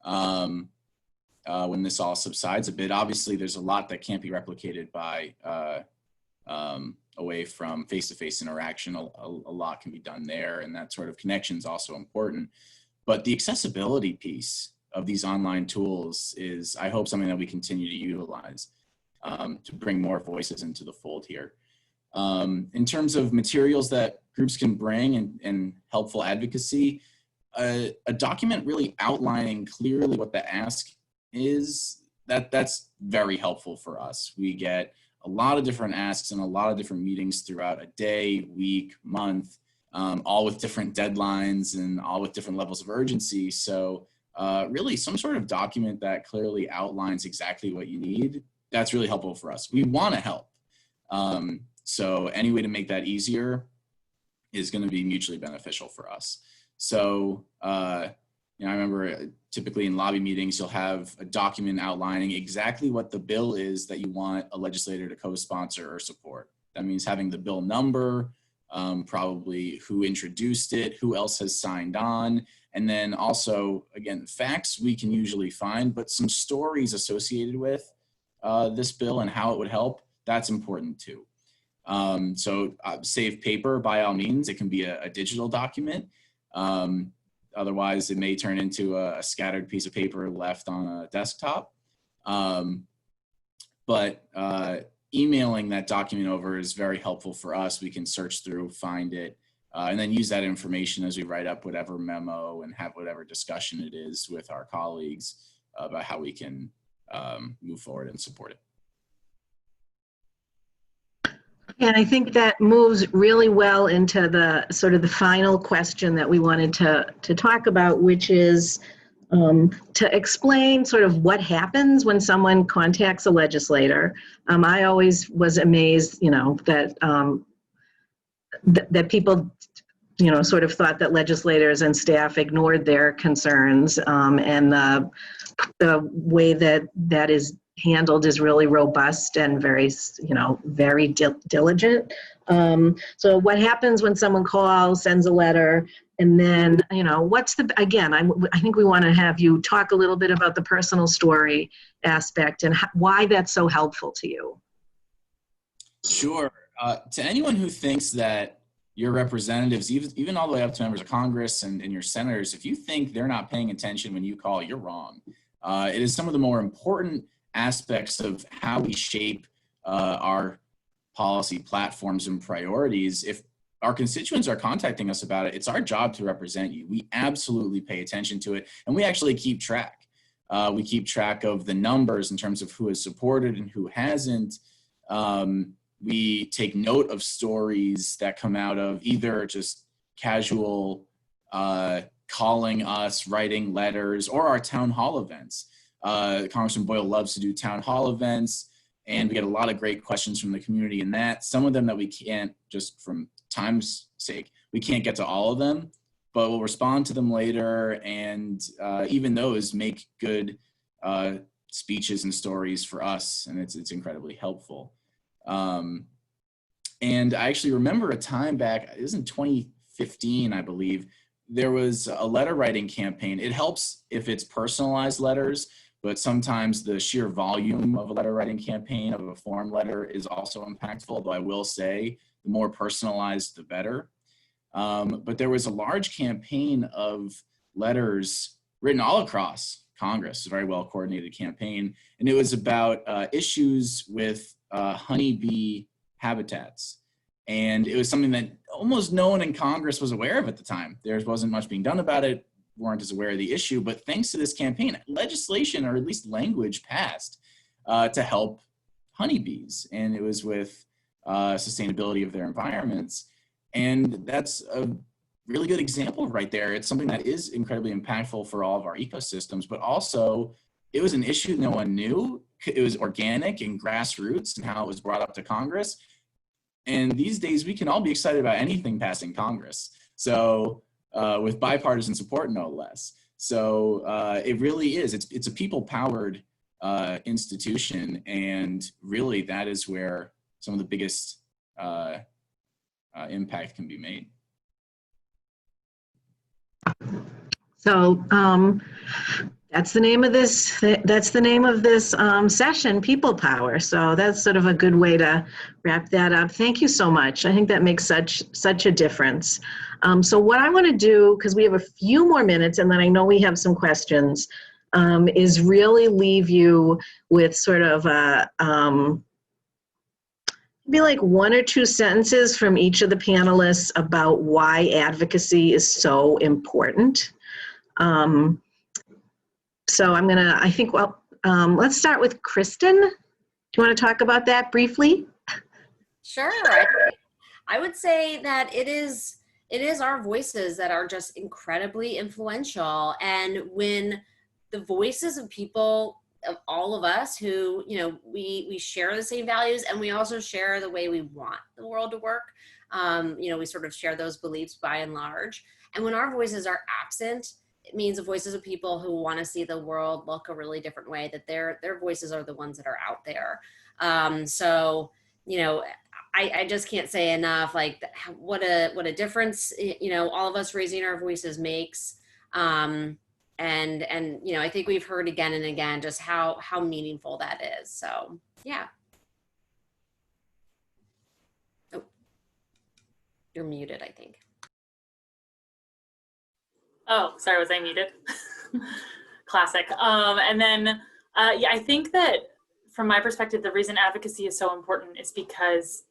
when this all subsides a bit. Obviously, there's a lot that can't be replicated by away from face-to-face interaction. A lot can be done there, and that sort of connection is also important. But the accessibility piece of these online tools is, I hope, something that we continue to utilize to bring more voices into the fold here. In terms of materials that groups can bring and helpful advocacy, a document really outlining clearly what the ask is, that's very helpful for us. We get a lot of different asks and a lot of different meetings throughout a day, week, month, all with different deadlines and all with different levels of urgency. So really some sort of document that clearly outlines exactly what you need, that's really helpful for us. We want to help. So any way to make that easier is going to be mutually beneficial for us. So, I remember typically in lobby meetings, you'll have a document outlining exactly what the bill is that you want a legislator to co-sponsor or support. That means having the bill number, probably who introduced it, who else has signed on, and then also, again, facts we can usually find, but some stories associated with this bill and how it would help, that's important too. So save paper by all means. It can be a digital document. Otherwise, it may turn into a scattered piece of paper left on a desktop. But emailing that document over is very helpful for us. We can search through, find it, and then use that information as we write up whatever memo and have whatever discussion it is with our colleagues about how we can move forward and support it. And I think that moves really well into the sort of the final question that we wanted to talk about, which is to explain sort of what happens when someone contacts a legislator. I always was amazed, that that people, sort of thought that legislators and staff ignored their concerns, and the way that is handled is really robust and very, very diligent. So what happens when someone calls, sends a letter, and then, I think we want to have you talk a little bit about the personal story aspect and why that's so helpful to you. Sure. To anyone who thinks that your representatives, even all the way up to members of Congress and your senators, if you think they're not paying attention when you call, you're wrong. It is some of the more important aspects of how we shape our policy platforms and priorities. If our constituents are contacting us about it, it's our job to represent you. We absolutely pay attention to it, and we actually keep track. We keep track of the numbers in terms of who has supported and who hasn't. We take note of stories that come out of either just casual calling us, writing letters, or our town hall events. Congressman Boyle loves to do town hall events, and we get a lot of great questions from the community in that. Some of them that we can't, just from time's sake, we can't get to all of them, but we'll respond to them later, and even those make good speeches and stories for us, and it's incredibly helpful. And I actually remember a time back, it was in 2015, I believe, there was a letter writing campaign. It helps if it's personalized letters, but sometimes the sheer volume of a letter writing campaign of a form letter is also impactful, although I will say the more personalized, the better. But there was a large campaign of letters written all across Congress, a very well coordinated campaign. And it was about issues with honeybee habitats. And it was something that almost no one in Congress was aware of at the time. There wasn't much being done about it, weren't as aware of the issue, but thanks to this campaign, legislation, or at least language, passed to help honeybees. And it was with sustainability of their environments. And that's a really good example right there. It's something that is incredibly impactful for all of our ecosystems, but also it was an issue no one knew. It was organic and grassroots and how it was brought up to Congress. And these days we can all be excited about anything passing Congress. So with bipartisan support, no less. So it really is, it's a people-powered institution. And really that is where some of the biggest impact can be made. So that's the name of this. That's the name of this session, People Power. So that's sort of a good way to wrap that up. Thank you so much. I think that makes such a difference. So what I want to do, because we have a few more minutes, and then I know we have some questions, is really leave you with sort of maybe like one or two sentences from each of the panelists about why advocacy is so important. So I'm gonna, let's start with Kristen. Do you want to talk about that briefly? Sure. I would say that it is it is our voices that are just incredibly influential. And when the voices of people, of all of us who, you know, we share the same values, and we also share the way we want the world to work. You know, we sort of share those beliefs by and large. And when our voices are absent, it means the voices of people who want to see the world look a really different way, that their voices are the ones that are out there. So, you know, I just can't say enough, like, what a difference, you know, all of us raising our voices makes. And you know, I think we've heard again and again just how meaningful that is. So yeah. Oh, you're muted, I think. Oh, sorry, was I muted? Classic. And then, yeah, I think that from my perspective, the reason advocacy is so important is because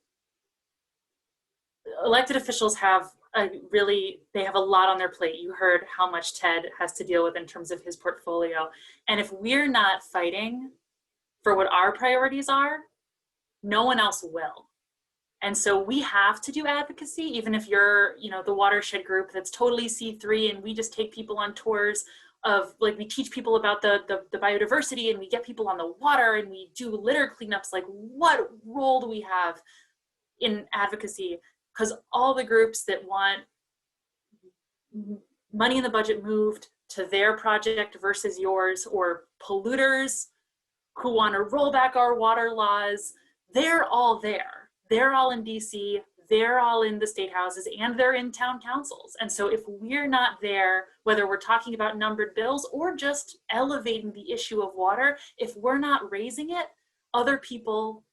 elected officials have they have a lot on their plate. You heard how much Ted has to deal with in terms of his portfolio. And if we're not fighting for what our priorities are, no one else will. And so we have to do advocacy, even if you're, you know, the Watershed group that's totally C3, and we just take people on tours of, like, we teach people about the biodiversity, and we get people on the water, and we do litter cleanups. Like, what role do we have in advocacy? Because all the groups that want money in the budget moved to their project versus yours, or polluters who want to roll back our water laws, they're all there. They're all in DC, they're all in the state houses, and they're in town councils. And so if we're not there, whether we're talking about numbered bills or just elevating the issue of water, if we're not raising it, other people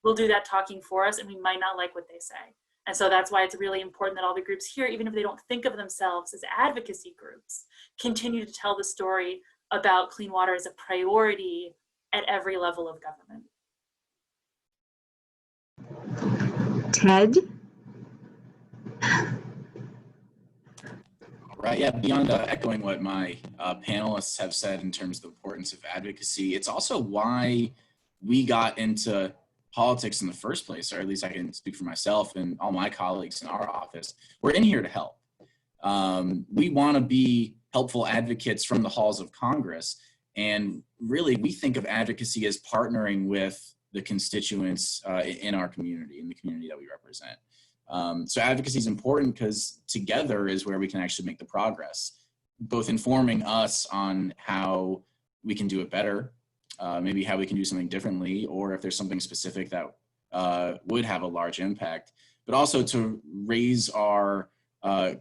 will do that talking for us, and we might not like what they say. And so that's why it's really important that all the groups here, even if they don't think of themselves as advocacy groups, continue to tell the story about clean water as a priority at every level of government. Ted? Right, yeah, beyond echoing what my panelists have said in terms of the importance of advocacy, it's also why we got into politics in the first place, or at least I can speak for myself and all my colleagues in our office. We're in here to help. We want to be helpful advocates from the halls of Congress. And really, we think of advocacy as partnering with the constituents in our community, in the community that we represent. So advocacy is important because together is where we can actually make the progress, both informing us on how we can do it better, maybe how we can do something differently, or if there's something specific that would have a large impact, but also to raise our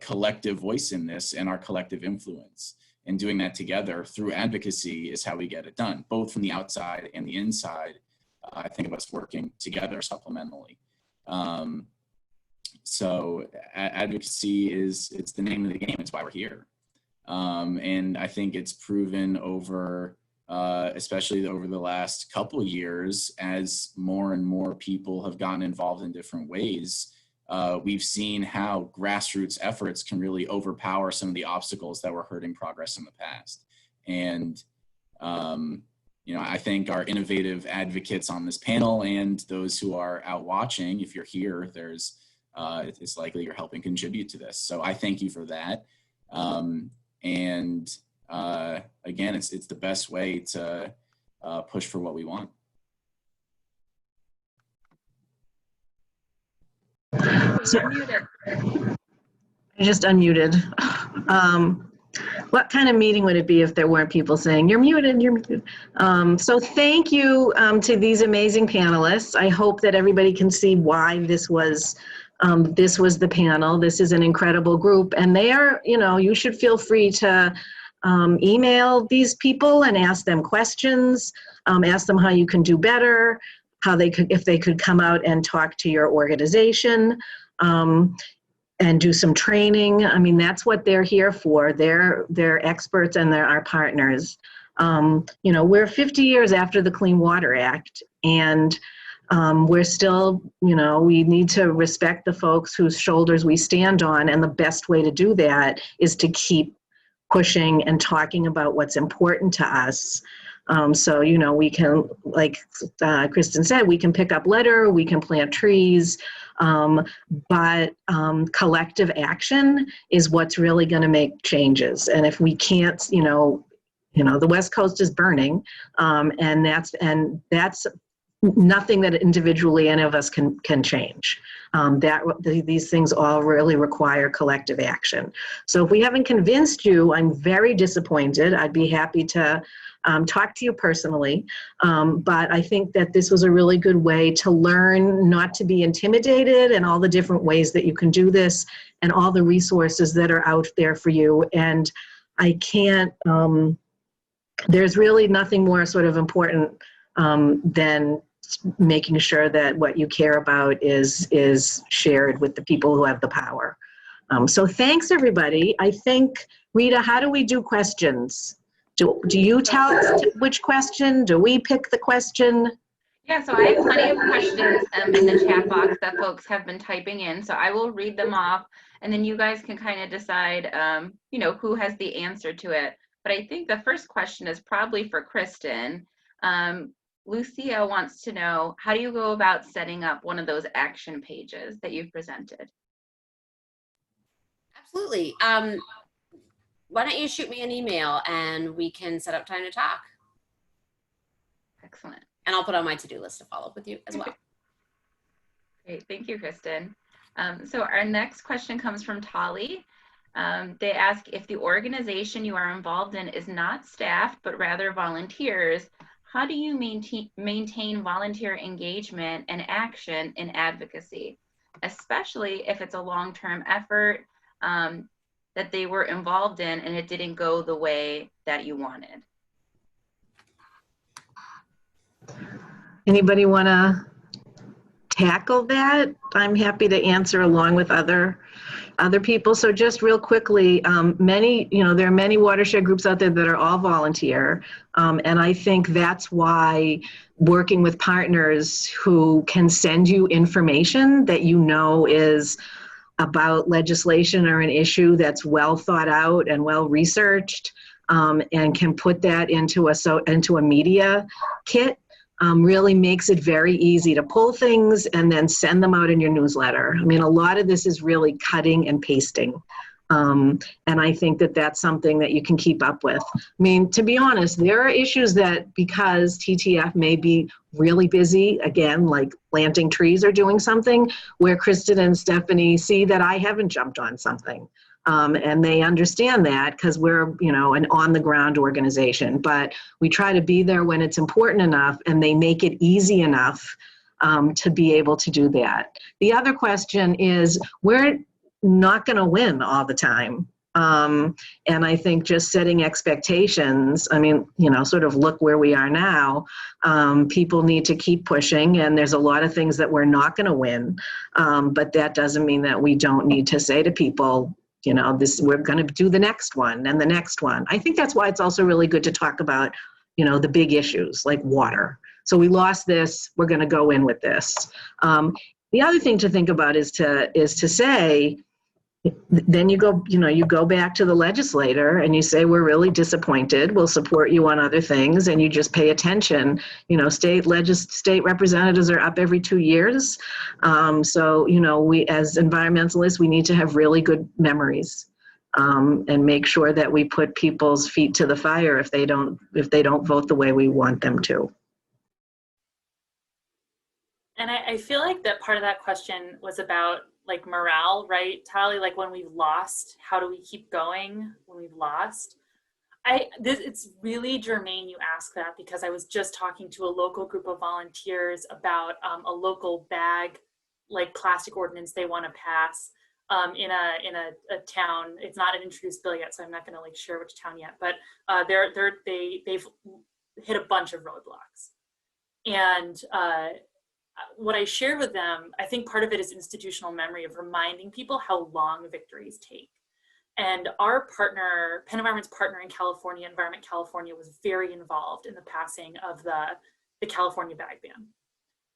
collective voice in this and our collective influence. And doing that together through advocacy is how we get it done, both from the outside and the inside. I think of us working together supplementally. So advocacy it's the name of the game. It's why we're here. And I think it's proven over, especially over the last couple years, as more and more people have gotten involved in different ways. We've seen how grassroots efforts can really overpower some of the obstacles that were hurting progress in the past. And you know, I think our innovative advocates on this panel and those who are out watching, if you're here, it's likely you're helping contribute to this. So I thank you for that. And again, it's the best way to push for what we want. So, You're muted. I just unmuted. What kind of meeting would it be if there weren't people saying, you're muted, you're muted? So thank you to these amazing panelists. I hope that everybody can see why this was the panel. This is an incredible group, and they are, you know, you should feel free to email these people and ask them questions, ask them how you can do better, if they could come out and talk to your organization. And do some training. I mean, that's what they're here for. They're experts and they're our partners. You know, we're 50 years after the Clean Water Act, and we're still, you know, we need to respect the folks whose shoulders we stand on, and the best way to do that is to keep pushing and talking about what's important to us. So, you know, we can, like Kristen said, we can pick up litter, we can plant trees, But collective action is what's really going to make changes. And if we can't, the West Coast is burning, and that's nothing that individually any of us can change. These things all really require collective action. So if we haven't convinced you, I'm very disappointed. I'd be happy to talk to you personally, but I think that this was a really good way to learn not to be intimidated, and all the different ways that you can do this, and all the resources that are out there for you. And I can't, there's really nothing more sort of important than making sure that what you care about is shared with the people who have the power. So thanks, everybody. I think, Rita, how do we do questions? Do you tell us which question? Do we pick the question? Yeah, so I have plenty of questions in the chat box that folks have been typing in. So I will read them off, and then you guys can kind of decide, who has the answer to it. But I think the first question is probably for Kristen. Lucia wants to know, how do you go about setting up one of those action pages that you've presented? Absolutely. Why don't you shoot me an email and we can set up time to talk? Excellent. And I'll put on my to-do list to follow up with you as well. Great, thank you, Kristen. So our next question comes from Tali. They ask, if the organization you are involved in is not staffed, but rather volunteers, how do you maintain volunteer engagement and action in advocacy, especially if it's a long-term effort that they were involved in and it didn't go the way that you wanted? Anybody want to tackle that? I'm happy to answer along with other people. So just real quickly, there are many watershed groups out there that are all volunteer. And I think that's why working with partners who can send you information that is about legislation or an issue that's well thought out and well researched, and can put that into a media kit, really makes it very easy to pull things and then send them out in your newsletter. I mean, a lot of this is really cutting and pasting. And I think that that's something that you can keep up with. I mean, to be honest, there are issues that, because TTF may be really busy, again, like planting trees or doing something, where Kristen and Stephanie see that I haven't jumped on something. And they understand that because we're, an on-the-ground organization. But we try to be there when it's important enough, and they make it easy enough to be able to do that. The other question is, we're not going to win all the time. And I think just setting expectations, sort of look where we are now. People need to keep pushing, and there's a lot of things that we're not going to win. But that doesn't mean that we don't need to say to people, we're going to do the next one and the next one. I think that's why it's also really good to talk about, the big issues like water. So we lost this, we're going to go in with this. The other thing to think about is to say, then you go back to the legislator and you say, we're really disappointed, we'll support you on other things, and you just pay attention. State representatives are up every 2 years. So, we as environmentalists, we need to have really good memories, and make sure that we put people's feet to the fire if they don't vote the way we want them to. And I feel like that part of that question was about like morale, right, Tali? Like when we've lost, how do we keep going when we've lost? It's really germane you ask that, because I was just talking to a local group of volunteers about a local bag, like plastic ordinance they want to pass in a town. It's not an introduced bill yet, so I'm not going to like share which town yet. But they've hit a bunch of roadblocks, and what I shared with them, I think part of it is institutional memory of reminding people how long victories take. And our partner, PennEnvironment's partner in California, Environment California, was very involved in the passing of the California bag ban.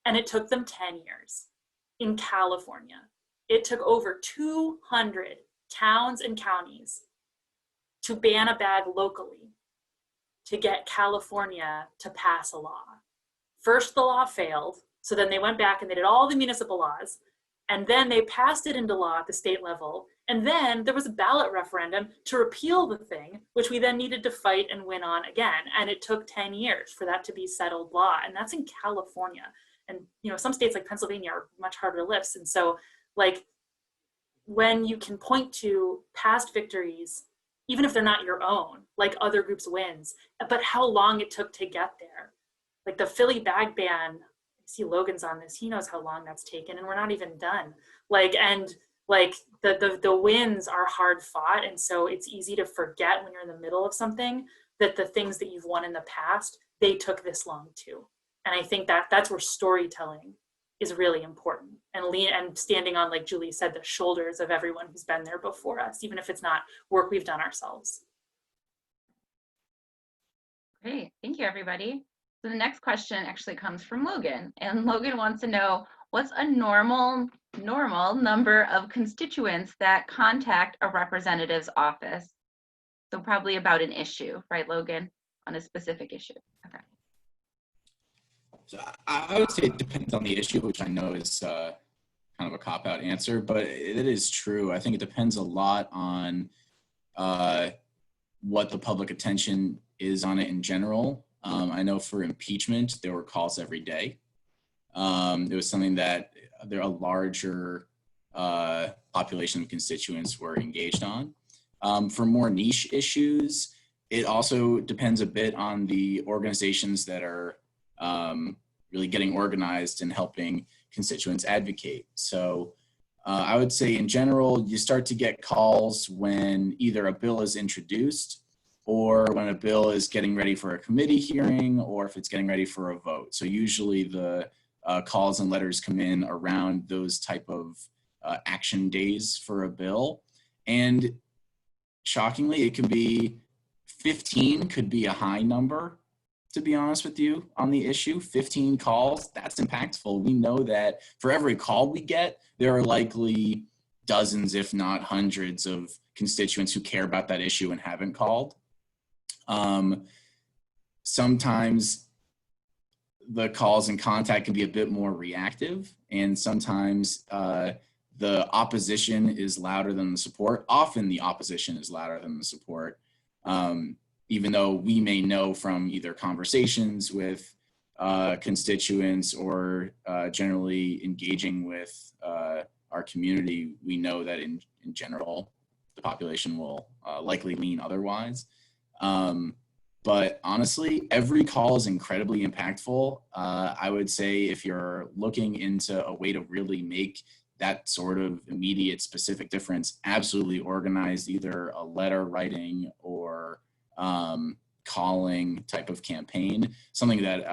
And it took them 10 years in California. It took over 200 towns and counties to ban a bag locally to get California to pass a law. First, the law failed. So then they went back and they did all the municipal laws, And then they passed it into law at the state level. And then there was a ballot referendum to repeal the thing, which we then needed to fight and win on again. And it took 10 years for that to be settled law. And that's in California. And, you know, some states like Pennsylvania are much harder lifts. And so, like, when you can point to past victories, even if they're not your own, like other groups' wins, but how long it took to get there. Like the Philly bag ban, I see Logan's on this, he knows how long that's taken, and we're not even done. Like, and like the wins are hard fought, and so it's easy to forget when you're in the middle of something that the things that you've won in the past, they took this long too. And I think that that's where storytelling is really important, and standing on, like Julie said, the shoulders of everyone who's been there before us, even if it's not work we've done ourselves. Great, thank you, everybody. So the next question actually comes from Logan, and Logan wants to know, what's a normal number of constituents that contact a representative's office? So probably about an issue, right, Logan, on a specific issue. Okay. So I would say it depends on the issue, which I know is kind of a cop-out answer, but it is true. I think it depends a lot on what the public attention is on it in general. I know for impeachment, there were calls every day. It was something that a larger population of constituents were engaged on. For more niche issues, it also depends a bit on the organizations that are really getting organized and helping constituents advocate. So I would say in general, you start to get calls when either a bill is introduced or when a bill is getting ready for a committee hearing, or if it's getting ready for a vote. So usually the calls and letters come in around those type of action days for a bill. And shockingly, it can be 15 could be a high number, to be honest with you, on the issue. 15 calls, that's impactful. We know that for every call we get, there are likely dozens, if not hundreds, of constituents who care about that issue and haven't called. Sometimes the calls and contact can be a bit more reactive, and sometimes the opposition is louder than the support. Often the opposition is louder than the support, even though we may know from either conversations with constituents or generally engaging with our community, we know that in general, the population will likely lean otherwise. But honestly, every call is incredibly impactful. I would say if you're looking into a way to really make that sort of immediate specific difference, absolutely organize either a letter writing or calling type of campaign. Something that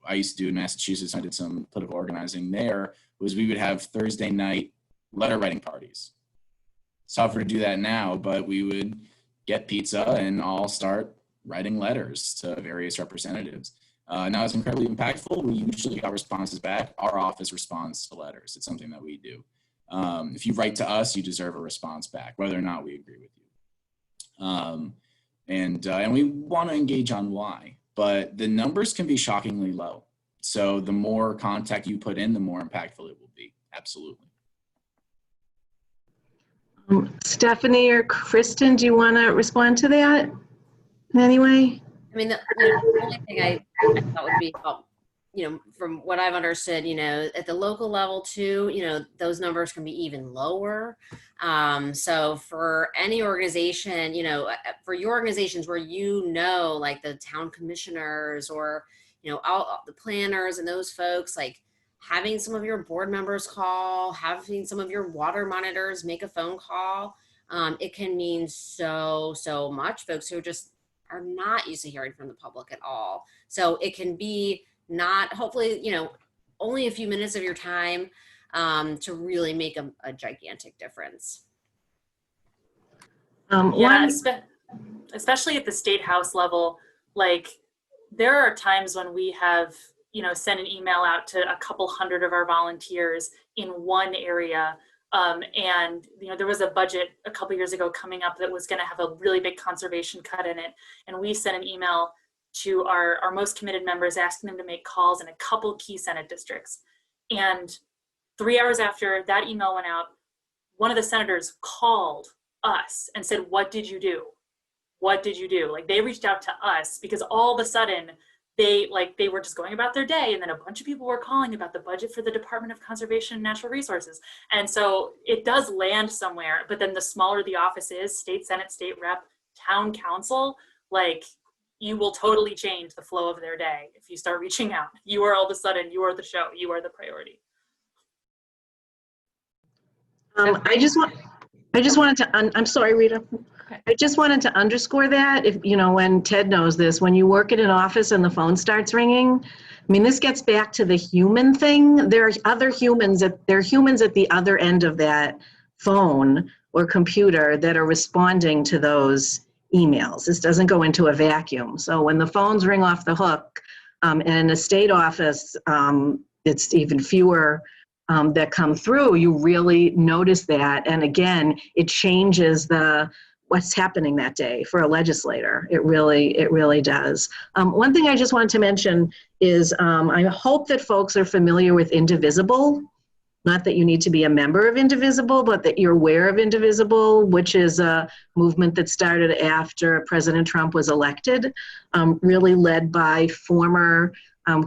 I used to do in Massachusetts, I did some political organizing there, was we would have Thursday night letter writing parties. It's tougher to do that now, but we would get pizza and all start writing letters to various representatives. Now it's incredibly impactful. We usually got responses back. Our office responds to letters. It's something that we do. If you write to us, you deserve a response back, whether or not we agree with you. And we want to engage on why, but the numbers can be shockingly low. So the more contact you put in, the more impactful it will be. Absolutely. Stephanie or Kristen, do you want to respond to that in any way? I mean, the only thing I thought would be helpful, from what I've understood, at the local level too, those numbers can be even lower. So for any organization, for your organizations where like the town commissioners or, all the planners and those folks, like having some of your board members call, having some of your water monitors make a phone call, it can mean so much. Folks who are not used to hearing from the public at all. So it can be not, hopefully, only a few minutes of your time to really make a gigantic difference. Yeah, especially at the state house level, like there are times when we have, sent an email out to a couple hundred of our volunteers in one area. And there was a budget a couple years ago coming up that was going to have a really big conservation cut in it. And we sent an email to our most committed members asking them to make calls in a couple key Senate districts. And 3 hours after that email went out, one of the senators called us and said, what did you do? What did you do? Like, they reached out to us because all of a sudden they were just going about their day, and then a bunch of people were calling about the budget for the Department of Conservation and Natural Resources. And so it does land somewhere, but then the smaller the office is, state senate, state rep, town council, like, you will totally change the flow of their day if you start reaching out. You are all of a sudden, you are the show, you are the priority. I just wanted to, I'm sorry, Rita. Okay. I just wanted to underscore that, if, you know, when Ted knows this, when you work at an office and the phone starts ringing, I mean, this gets back to the human thing. There are other humans at the other end of that phone or computer that are responding to those emails. This doesn't go into a vacuum. So when the phones ring off the hook, and in a state office, it's even fewer that come through, you really notice that. And again, it changes what's happening that day for a legislator. It really does. One thing I just wanted to mention is I hope that folks are familiar with Indivisible. Not that you need to be a member of Indivisible, but that you're aware of Indivisible, which is a movement that started after President Trump was elected, really led by former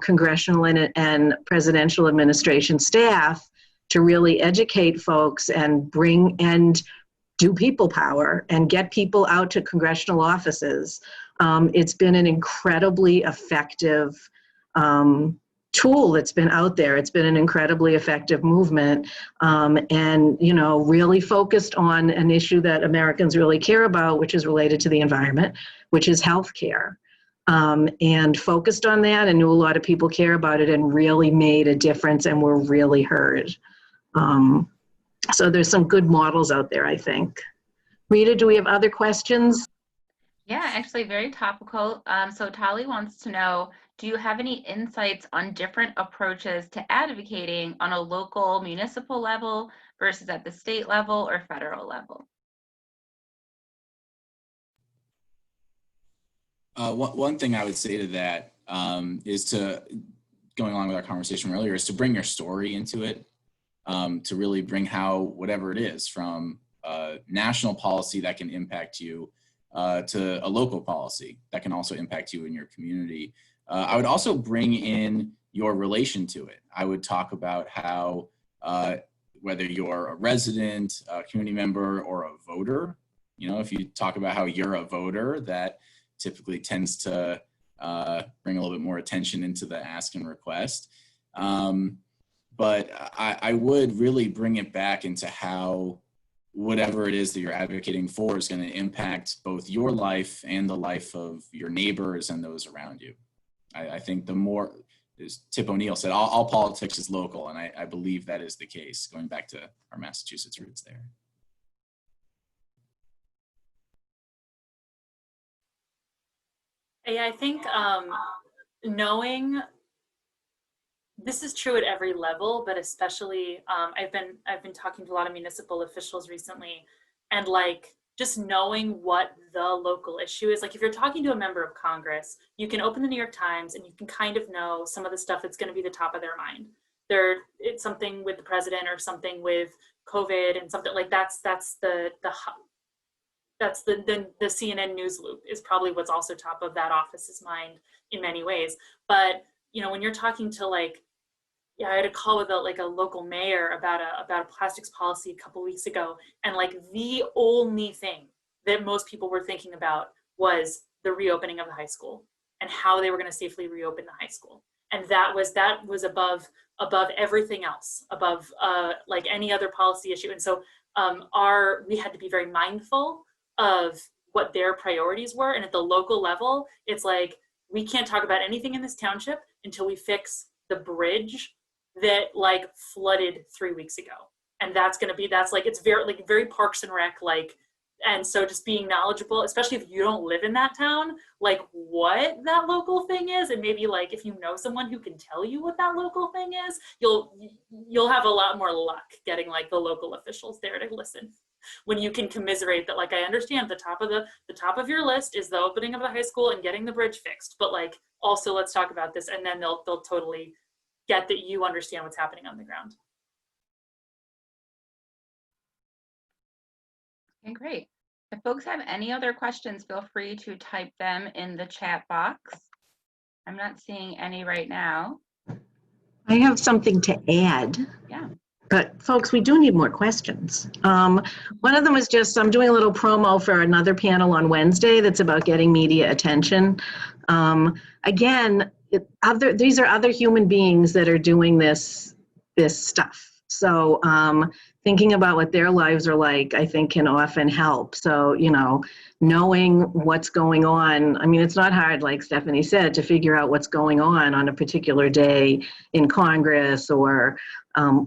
congressional and presidential administration staff to really educate folks and do people power and get people out to congressional offices. It's been an incredibly effective tool that's been out there. It's been an incredibly effective movement, and, you know, really focused on an issue that Americans really care about, which is related to the environment, which is healthcare. And focused on that, and knew a lot of people care about it, and really made a difference and were really heard. So there's some good models out there, I think. Rita, do we have other questions? Yeah, actually very topical. So Tali wants to know, do you have any insights on different approaches to advocating on a local municipal level versus at the state level or federal level? One thing I would say to that is to, going along with our conversation earlier, is to bring your story into it, to really bring how, whatever it is, from national policy that can impact you to a local policy that can also impact you in your community. I would also bring in your relation to it. I would talk about how, whether you're a resident, a community member, or a voter, you know, if you talk about how you're a voter, that typically tends to bring a little bit more attention into the ask and request. But I would really bring it back into how whatever it is that you're advocating for is going to impact both your life and the life of your neighbors and those around you. I think the more, as Tip O'Neill said, all politics is local, and I believe that is the case, going back to our Massachusetts roots there. Yeah, I think knowing, this is true at every level, but especially I've been talking to a lot of municipal officials recently, and like just knowing what the local issue is. Like if you're talking to a member of Congress, you can open the New York Times and you can kind of know some of the stuff that's going to be the top of their mind. It's something with the president or something with COVID and something like that's the CNN news loop is probably what's also top of that office's mind in many ways. But you know, when you're talking to like, yeah, I had a call with a local mayor about a plastics policy a couple weeks ago, and like the only thing that most people were thinking about was the reopening of the high school and how they were going to safely reopen the high school, and that was above everything else, above like any other policy issue. And so we had to be very mindful of what their priorities were, and at the local level, it's like we can't talk about anything in this township until we fix the bridge that like flooded 3 weeks ago. And that's like, it's very Parks and Rec, like, and so just being knowledgeable, especially if you don't live in that town, like what that local thing is. And maybe like, if you know someone who can tell you what that local thing is, you'll have a lot more luck getting like the local officials there to listen. When you can commiserate that, like, I understand the top of your list is the opening of the high school and getting the bridge fixed, but like, also let's talk about this. And then they'll totally get that you understand what's happening on the ground. Okay, great. If folks have any other questions, feel free to type them in the chat box. I'm not seeing any right now. I have something to add. Yeah. But folks, we do need more questions. One of them is just, I'm doing a little promo for another panel on Wednesday that's about getting media attention. Again, these are other human beings that are doing this stuff. So thinking about what their lives are like, I think can often help. So, you know, knowing what's going on, I mean, it's not hard, like Stephanie said, to figure out what's going on a particular day in Congress or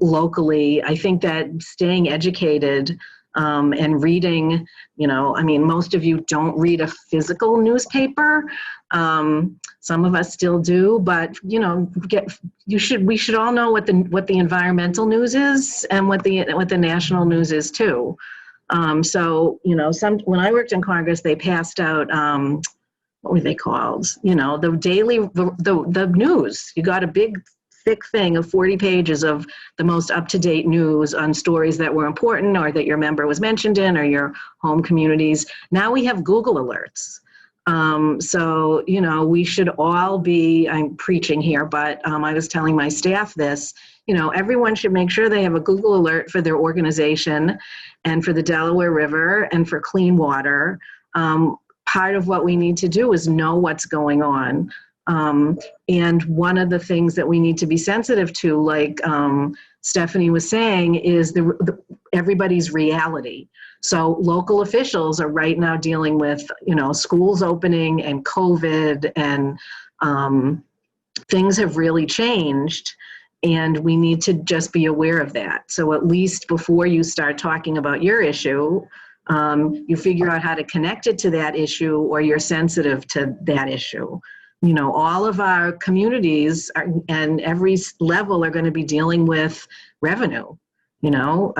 locally. I think that staying educated and reading, you know, I mean, most of you don't read a physical newspaper. Some of us still do, but you know, we should all know what the environmental news is and what the national news is too. So, you know, when I worked in Congress, they passed out, what were they called? You know, the daily, the news. You got a big, thick thing of 40 pages of the most up-to-date news on stories that were important or that your member was mentioned in or your home communities. Now we have Google alerts. So, you know, we should all be, I'm preaching here, but I was telling my staff this, you know, everyone should make sure they have a Google alert for their organization and for the Delaware River and for clean water. Part of what we need to do is know what's going on. And one of the things that we need to be sensitive to, like Stephanie was saying, is everybody's reality. So local officials are right now dealing with, you know, schools opening and COVID, and things have really changed. And we need to just be aware of that. So at least before you start talking about your issue, you figure out how to connect it to that issue, or you're sensitive to that issue. You know, all of our communities and every level are going to be dealing with revenue, you know,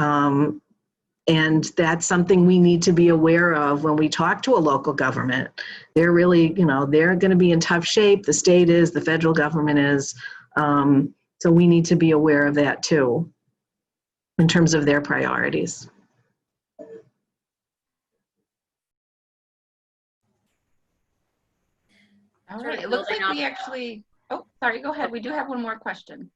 and that's something we need to be aware of when we talk to a local government. They're really, you know, they're going to be in tough shape. The state is, the federal government is. So we need to be aware of that too, in terms of their priorities. All right, it looks like we actually, oh, sorry, go ahead. We do have one more question.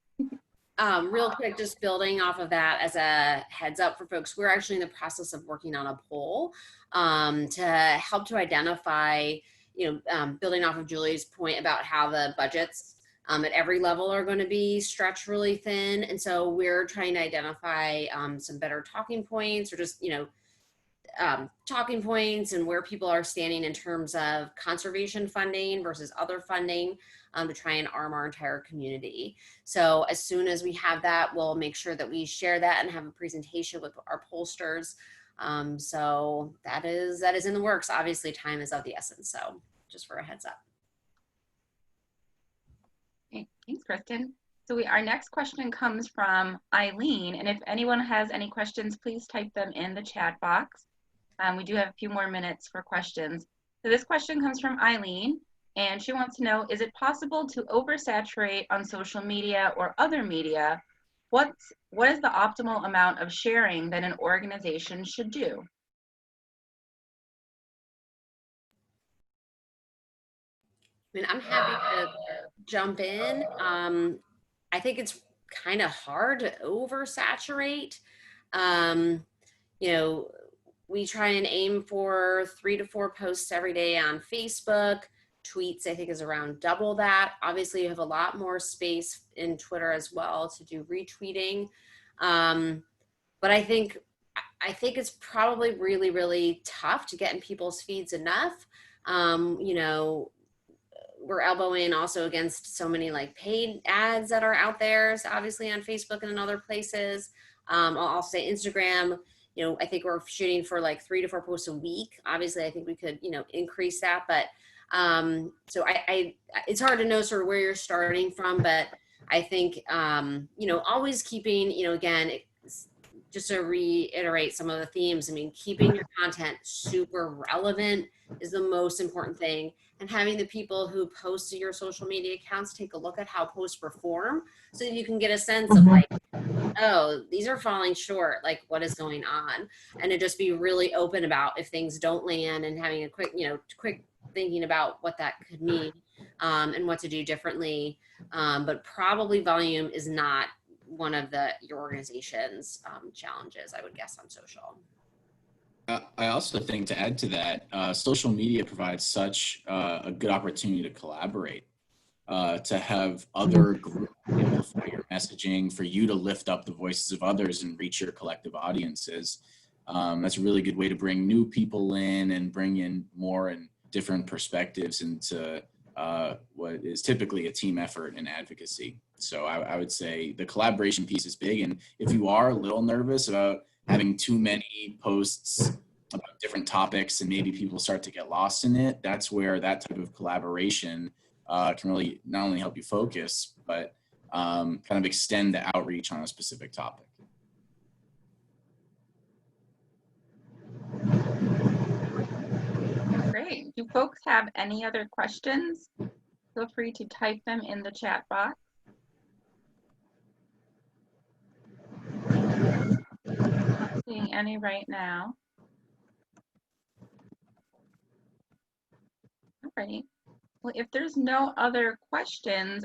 Real quick, just building off of that as a heads up for folks, we're actually in the process of working on a poll to help to identify, you know, building off of Julie's point about how the budgets at every level are going to be stretched really thin. And so we're trying to identify some better talking points, or just, you know, talking points and where people are standing in terms of conservation funding versus other funding, to try and arm our entire community. So as soon as we have that, we'll make sure that we share that and have a presentation with our pollsters. So that is in the works. Obviously, time is of the essence. So just for a heads up. Okay, thanks, Kristen. So our next question comes from Eileen, and if anyone has any questions, please type them in the chat box. We do have a few more minutes for questions. So this question comes from Eileen, and she wants to know, is it possible to oversaturate on social media or other media? What is the optimal amount of sharing that an organization should do? I mean, I'm happy to jump in. I think it's kind of hard to oversaturate. You know, we try and aim for 3 to 4 posts every day on Facebook. Tweets, I think, is around double that. Obviously, you have a lot more space in Twitter as well to do retweeting. But I think it's probably really, really tough to get in people's feeds enough. You know, we're elbowing also against so many like paid ads that are out there, so obviously on Facebook and in other places. I'll say Instagram, you know, I think we're shooting for like 3 to 4 posts a week. Obviously, I think we could, you know, increase that, but so it's hard to know sort of where you're starting from, but I think, you know, always keeping, you know, again, just to reiterate some of the themes, I mean, keeping your content super relevant is the most important thing. and having the people who post to your social media accounts take a look at how posts perform so that you can get a sense of like, oh, these are falling short, like what is going on? And to just be really open about if things don't land and having a quick, quick thinking about what that could mean and what to do differently. But probably volume is not one of your organization's challenges, I would guess, on social. I also think, to add to that, social media provides such a good opportunity to collaborate, to have other groups amplify your messaging, for you to lift up the voices of others and reach your collective audiences. That's a really good way to bring new people in and bring in more and different perspectives into what is typically a team effort in advocacy. So I would say the collaboration piece is big. And if you are a little nervous about having too many posts about different topics and maybe people start to get lost in it, that's where that type of collaboration can really not only help you focus, but kind of extend the outreach on a specific topic. Great. Do folks have any other questions? Feel free to type them in the chat box. Not seeing any right now. All right. Well, if there's no other questions,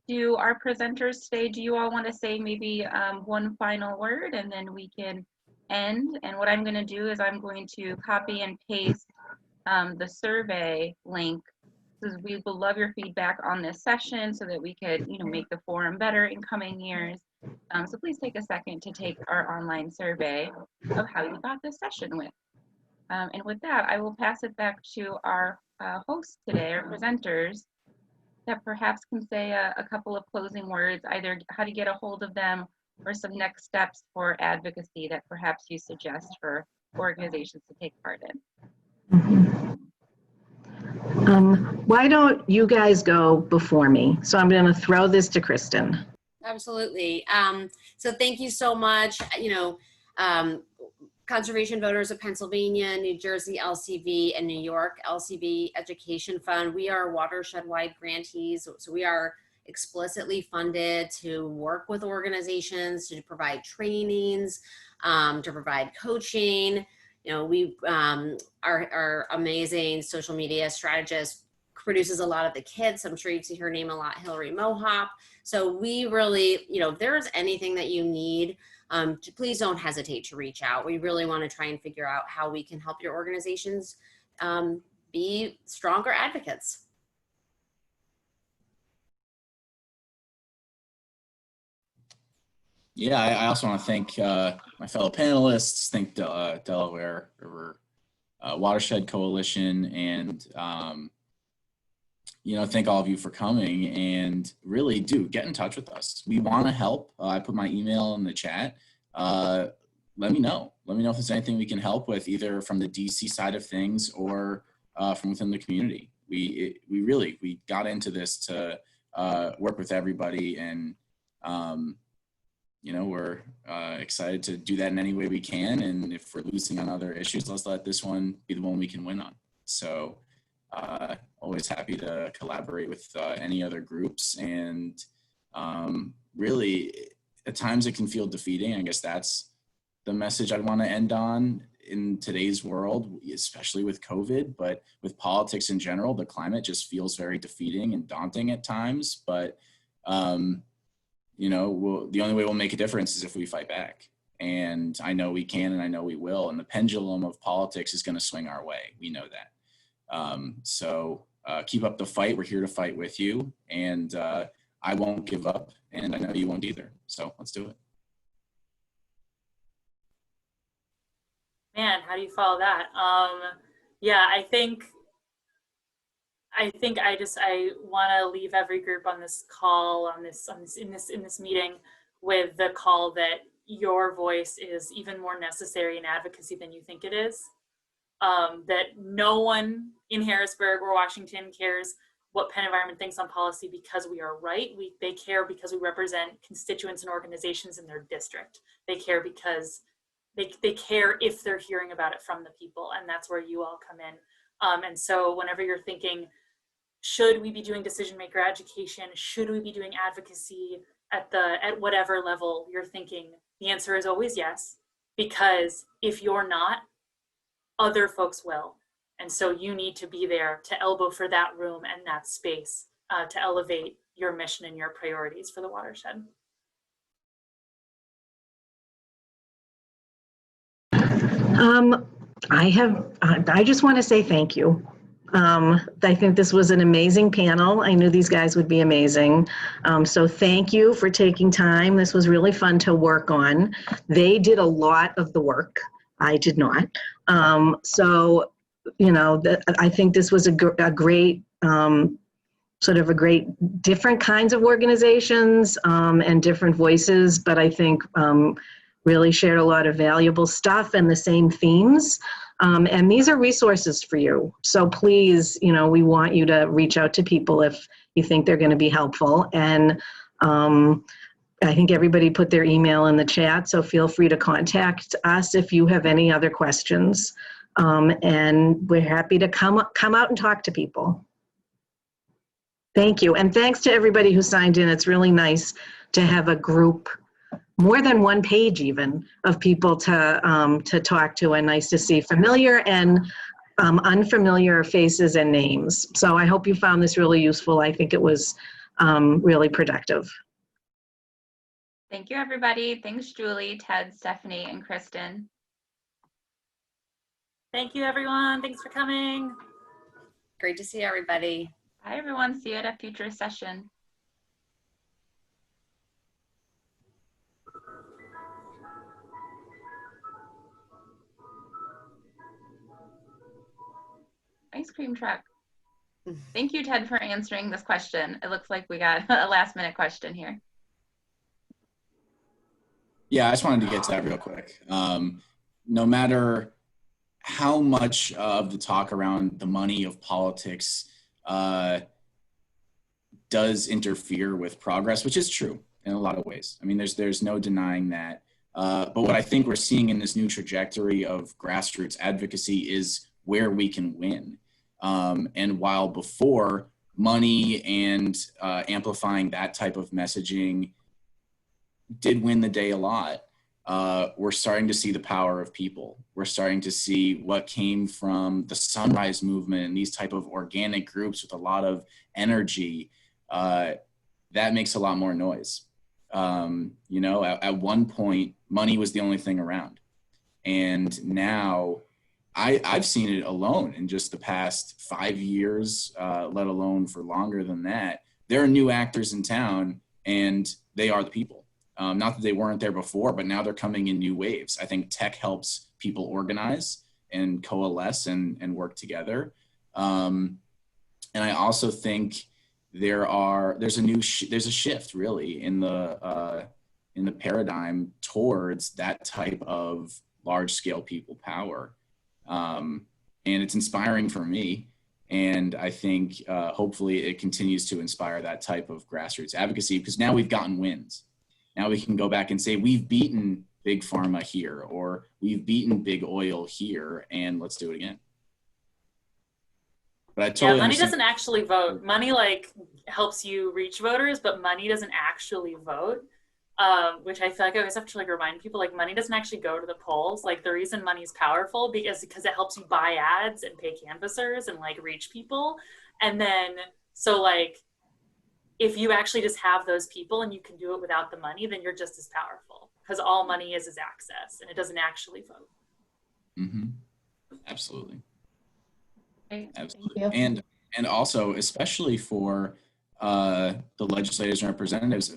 do our presenters today, do you all want to say maybe one final word and then we can end? And what I'm going to do is I'm going to copy and paste the survey link, because we will love your feedback on this session so that we could, make the forum better in coming years. So please take a second to take our online survey of how you thought this session went. And with that, I will pass it back to our hosts today, our presenters, that perhaps can say a couple of closing words, either how to get a hold of them or some next steps for advocacy that perhaps you suggest for organizations to take part in. Why don't you guys go before me? So I'm going to throw this to Kristen. Absolutely. So thank you so much. Conservation Voters of Pennsylvania, New Jersey LCV, and New York LCV Education Fund. We are watershed-wide grantees, so we are explicitly funded to work with organizations, to provide trainings, to provide coaching. Our amazing social media strategist produces a lot of the kits. I'm sure you see her name a lot, Hillary Mohop. So we really, if there's anything that you need, please don't hesitate to reach out. We really want to try and figure out how we can help your organizations be stronger advocates. Yeah, I also want to thank my fellow panelists, thank Delaware River Watershed Coalition, and thank all of you for coming, and really do get in touch with us. We want to help. I put my email in the chat. Let me know. Let me know if there's anything we can help with, either from the DC side of things or from within the community. We got into this to work with everybody, and we're excited to do that in any way we can. And if we're losing on other issues, let's let this one be the one we can win on. So always happy to collaborate with any other groups. And really, at times it can feel defeating. I guess that's the message I want to end on in today's world, especially with COVID, but with politics in general. The climate just feels very defeating and daunting at times. But the only way we'll make a difference is if we fight back. And I know we can, and I know we will. And the pendulum of politics is going to swing our way. We know that. So keep up the fight. We're here to fight with you. And I won't give up. And I know you won't either. So let's do it. Man, how do you follow that? Yeah, I think I want to leave every group on this call, in this meeting, with the call that your voice is even more necessary in advocacy than you think it is. That no one in Harrisburg or Washington cares what PennEnvironment thinks on policy because we are right. They care because we represent constituents and organizations in their district. They care because they care if they're hearing about it from the people, and that's where you all come in. And so whenever you're thinking, should we be doing decision maker education? Should we be doing advocacy at whatever level you're thinking? The answer is always yes, because if you're not, other folks will. And so you need to be there to elbow for that room and that space to elevate your mission and your priorities for the watershed. I just want to say thank you. I think this was an amazing panel. I knew these guys would be amazing. So thank you for taking time. This was really fun to work on. They did a lot of the work. I did not. So, you know, I think this was a great, sort of a great different kinds of organizations and different voices, but I think really shared a lot of valuable stuff and the same themes. And these are resources for you. So please, you know, we want you to reach out to people if you think they're going to be helpful. And I think everybody put their email in the chat, so feel free to contact us if you have any other questions. And we're happy to come out and talk to people. Thank you. And thanks to everybody who signed in. It's really nice to have a group, more than one page even, of people to talk to, and nice to see familiar and unfamiliar faces and names. So I hope you found this really useful. I think it was really productive. Thank you, everybody. Thanks, Julie, Ted, Stephanie, and Kristen. Thank you, everyone. Thanks for coming. Great to see everybody. Bye, everyone. See you at a future session. Ice cream truck. Thank you, Ted, for answering this question. It looks like we got a last-minute question here. Yeah, I just wanted to get to that real quick. No matter how much of the talk around the money of politics does interfere with progress, which is true in a lot of ways. I mean, there's no denying that. But what I think we're seeing in this new trajectory of grassroots advocacy is where we can win. And while before, money and amplifying that type of messaging did win the day a lot, we're starting to see the power of people. We're starting to see what came from the Sunrise Movement and these type of organic groups with a lot of energy. That makes a lot more noise. You know, at one point, money was the only thing around. And now I've seen it alone in just the past 5 years, let alone for longer than that. There are new actors in town and they are the people. Not that they weren't there before, but now they're coming in new waves. I think tech helps people organize and coalesce and work together. And I also think there's a shift really in the paradigm towards that type of large scale people power. And it's inspiring for me. And I think hopefully it continues to inspire that type of grassroots advocacy, because now we've gotten wins. Now we can go back and say, we've beaten big pharma here, or we've beaten big oil here, and let's do it again. But I totally money doesn't actually vote. Money like helps you reach voters, but money doesn't actually vote. Which I feel like I always have to like remind people, like money doesn't actually go to the polls. Like the reason money is powerful because it helps you buy ads and pay canvassers and like reach people. And then, so like, if you actually just have those people and you can do it without the money, then you're just as powerful, because all money is access and it doesn't actually vote. Mm-hmm. Absolutely. Great. Absolutely. And also, especially for the legislators and representatives,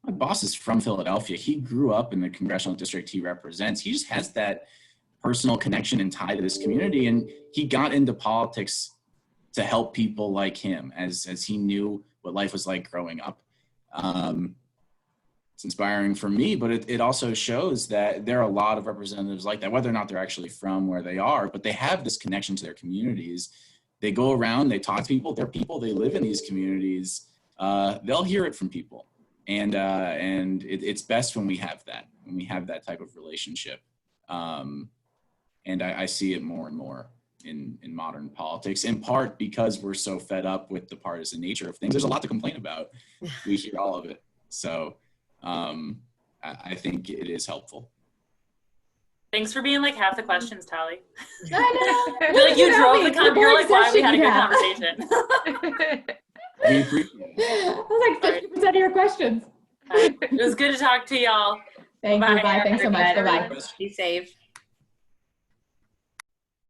my boss is from Philadelphia. He grew up in the congressional district he represents. He just has that personal connection and tie to this community. And he got into politics to help people like him as he knew what life was like growing up. It's inspiring for me, but it also shows that there are a lot of representatives like that, whether or not they're actually from where they are, but they have this connection to their communities. They go around, they talk to people, they're people, they live in these communities. They'll hear it from people. And it's best when we have that type of relationship. And I see it more and more. in modern politics, in part because we're so fed up with the partisan nature of things. There's a lot to complain about. We hear all of it. So I think it is helpful. Thanks for being like half the questions, Tally. I know. I feel like you drove the conversation. You're like, why we had a good Yeah. conversation. We appreciate it. That was like 50% of your questions. It was good to talk to y'all. Thank you. Bye. Thanks so much. Bye-bye. Be safe.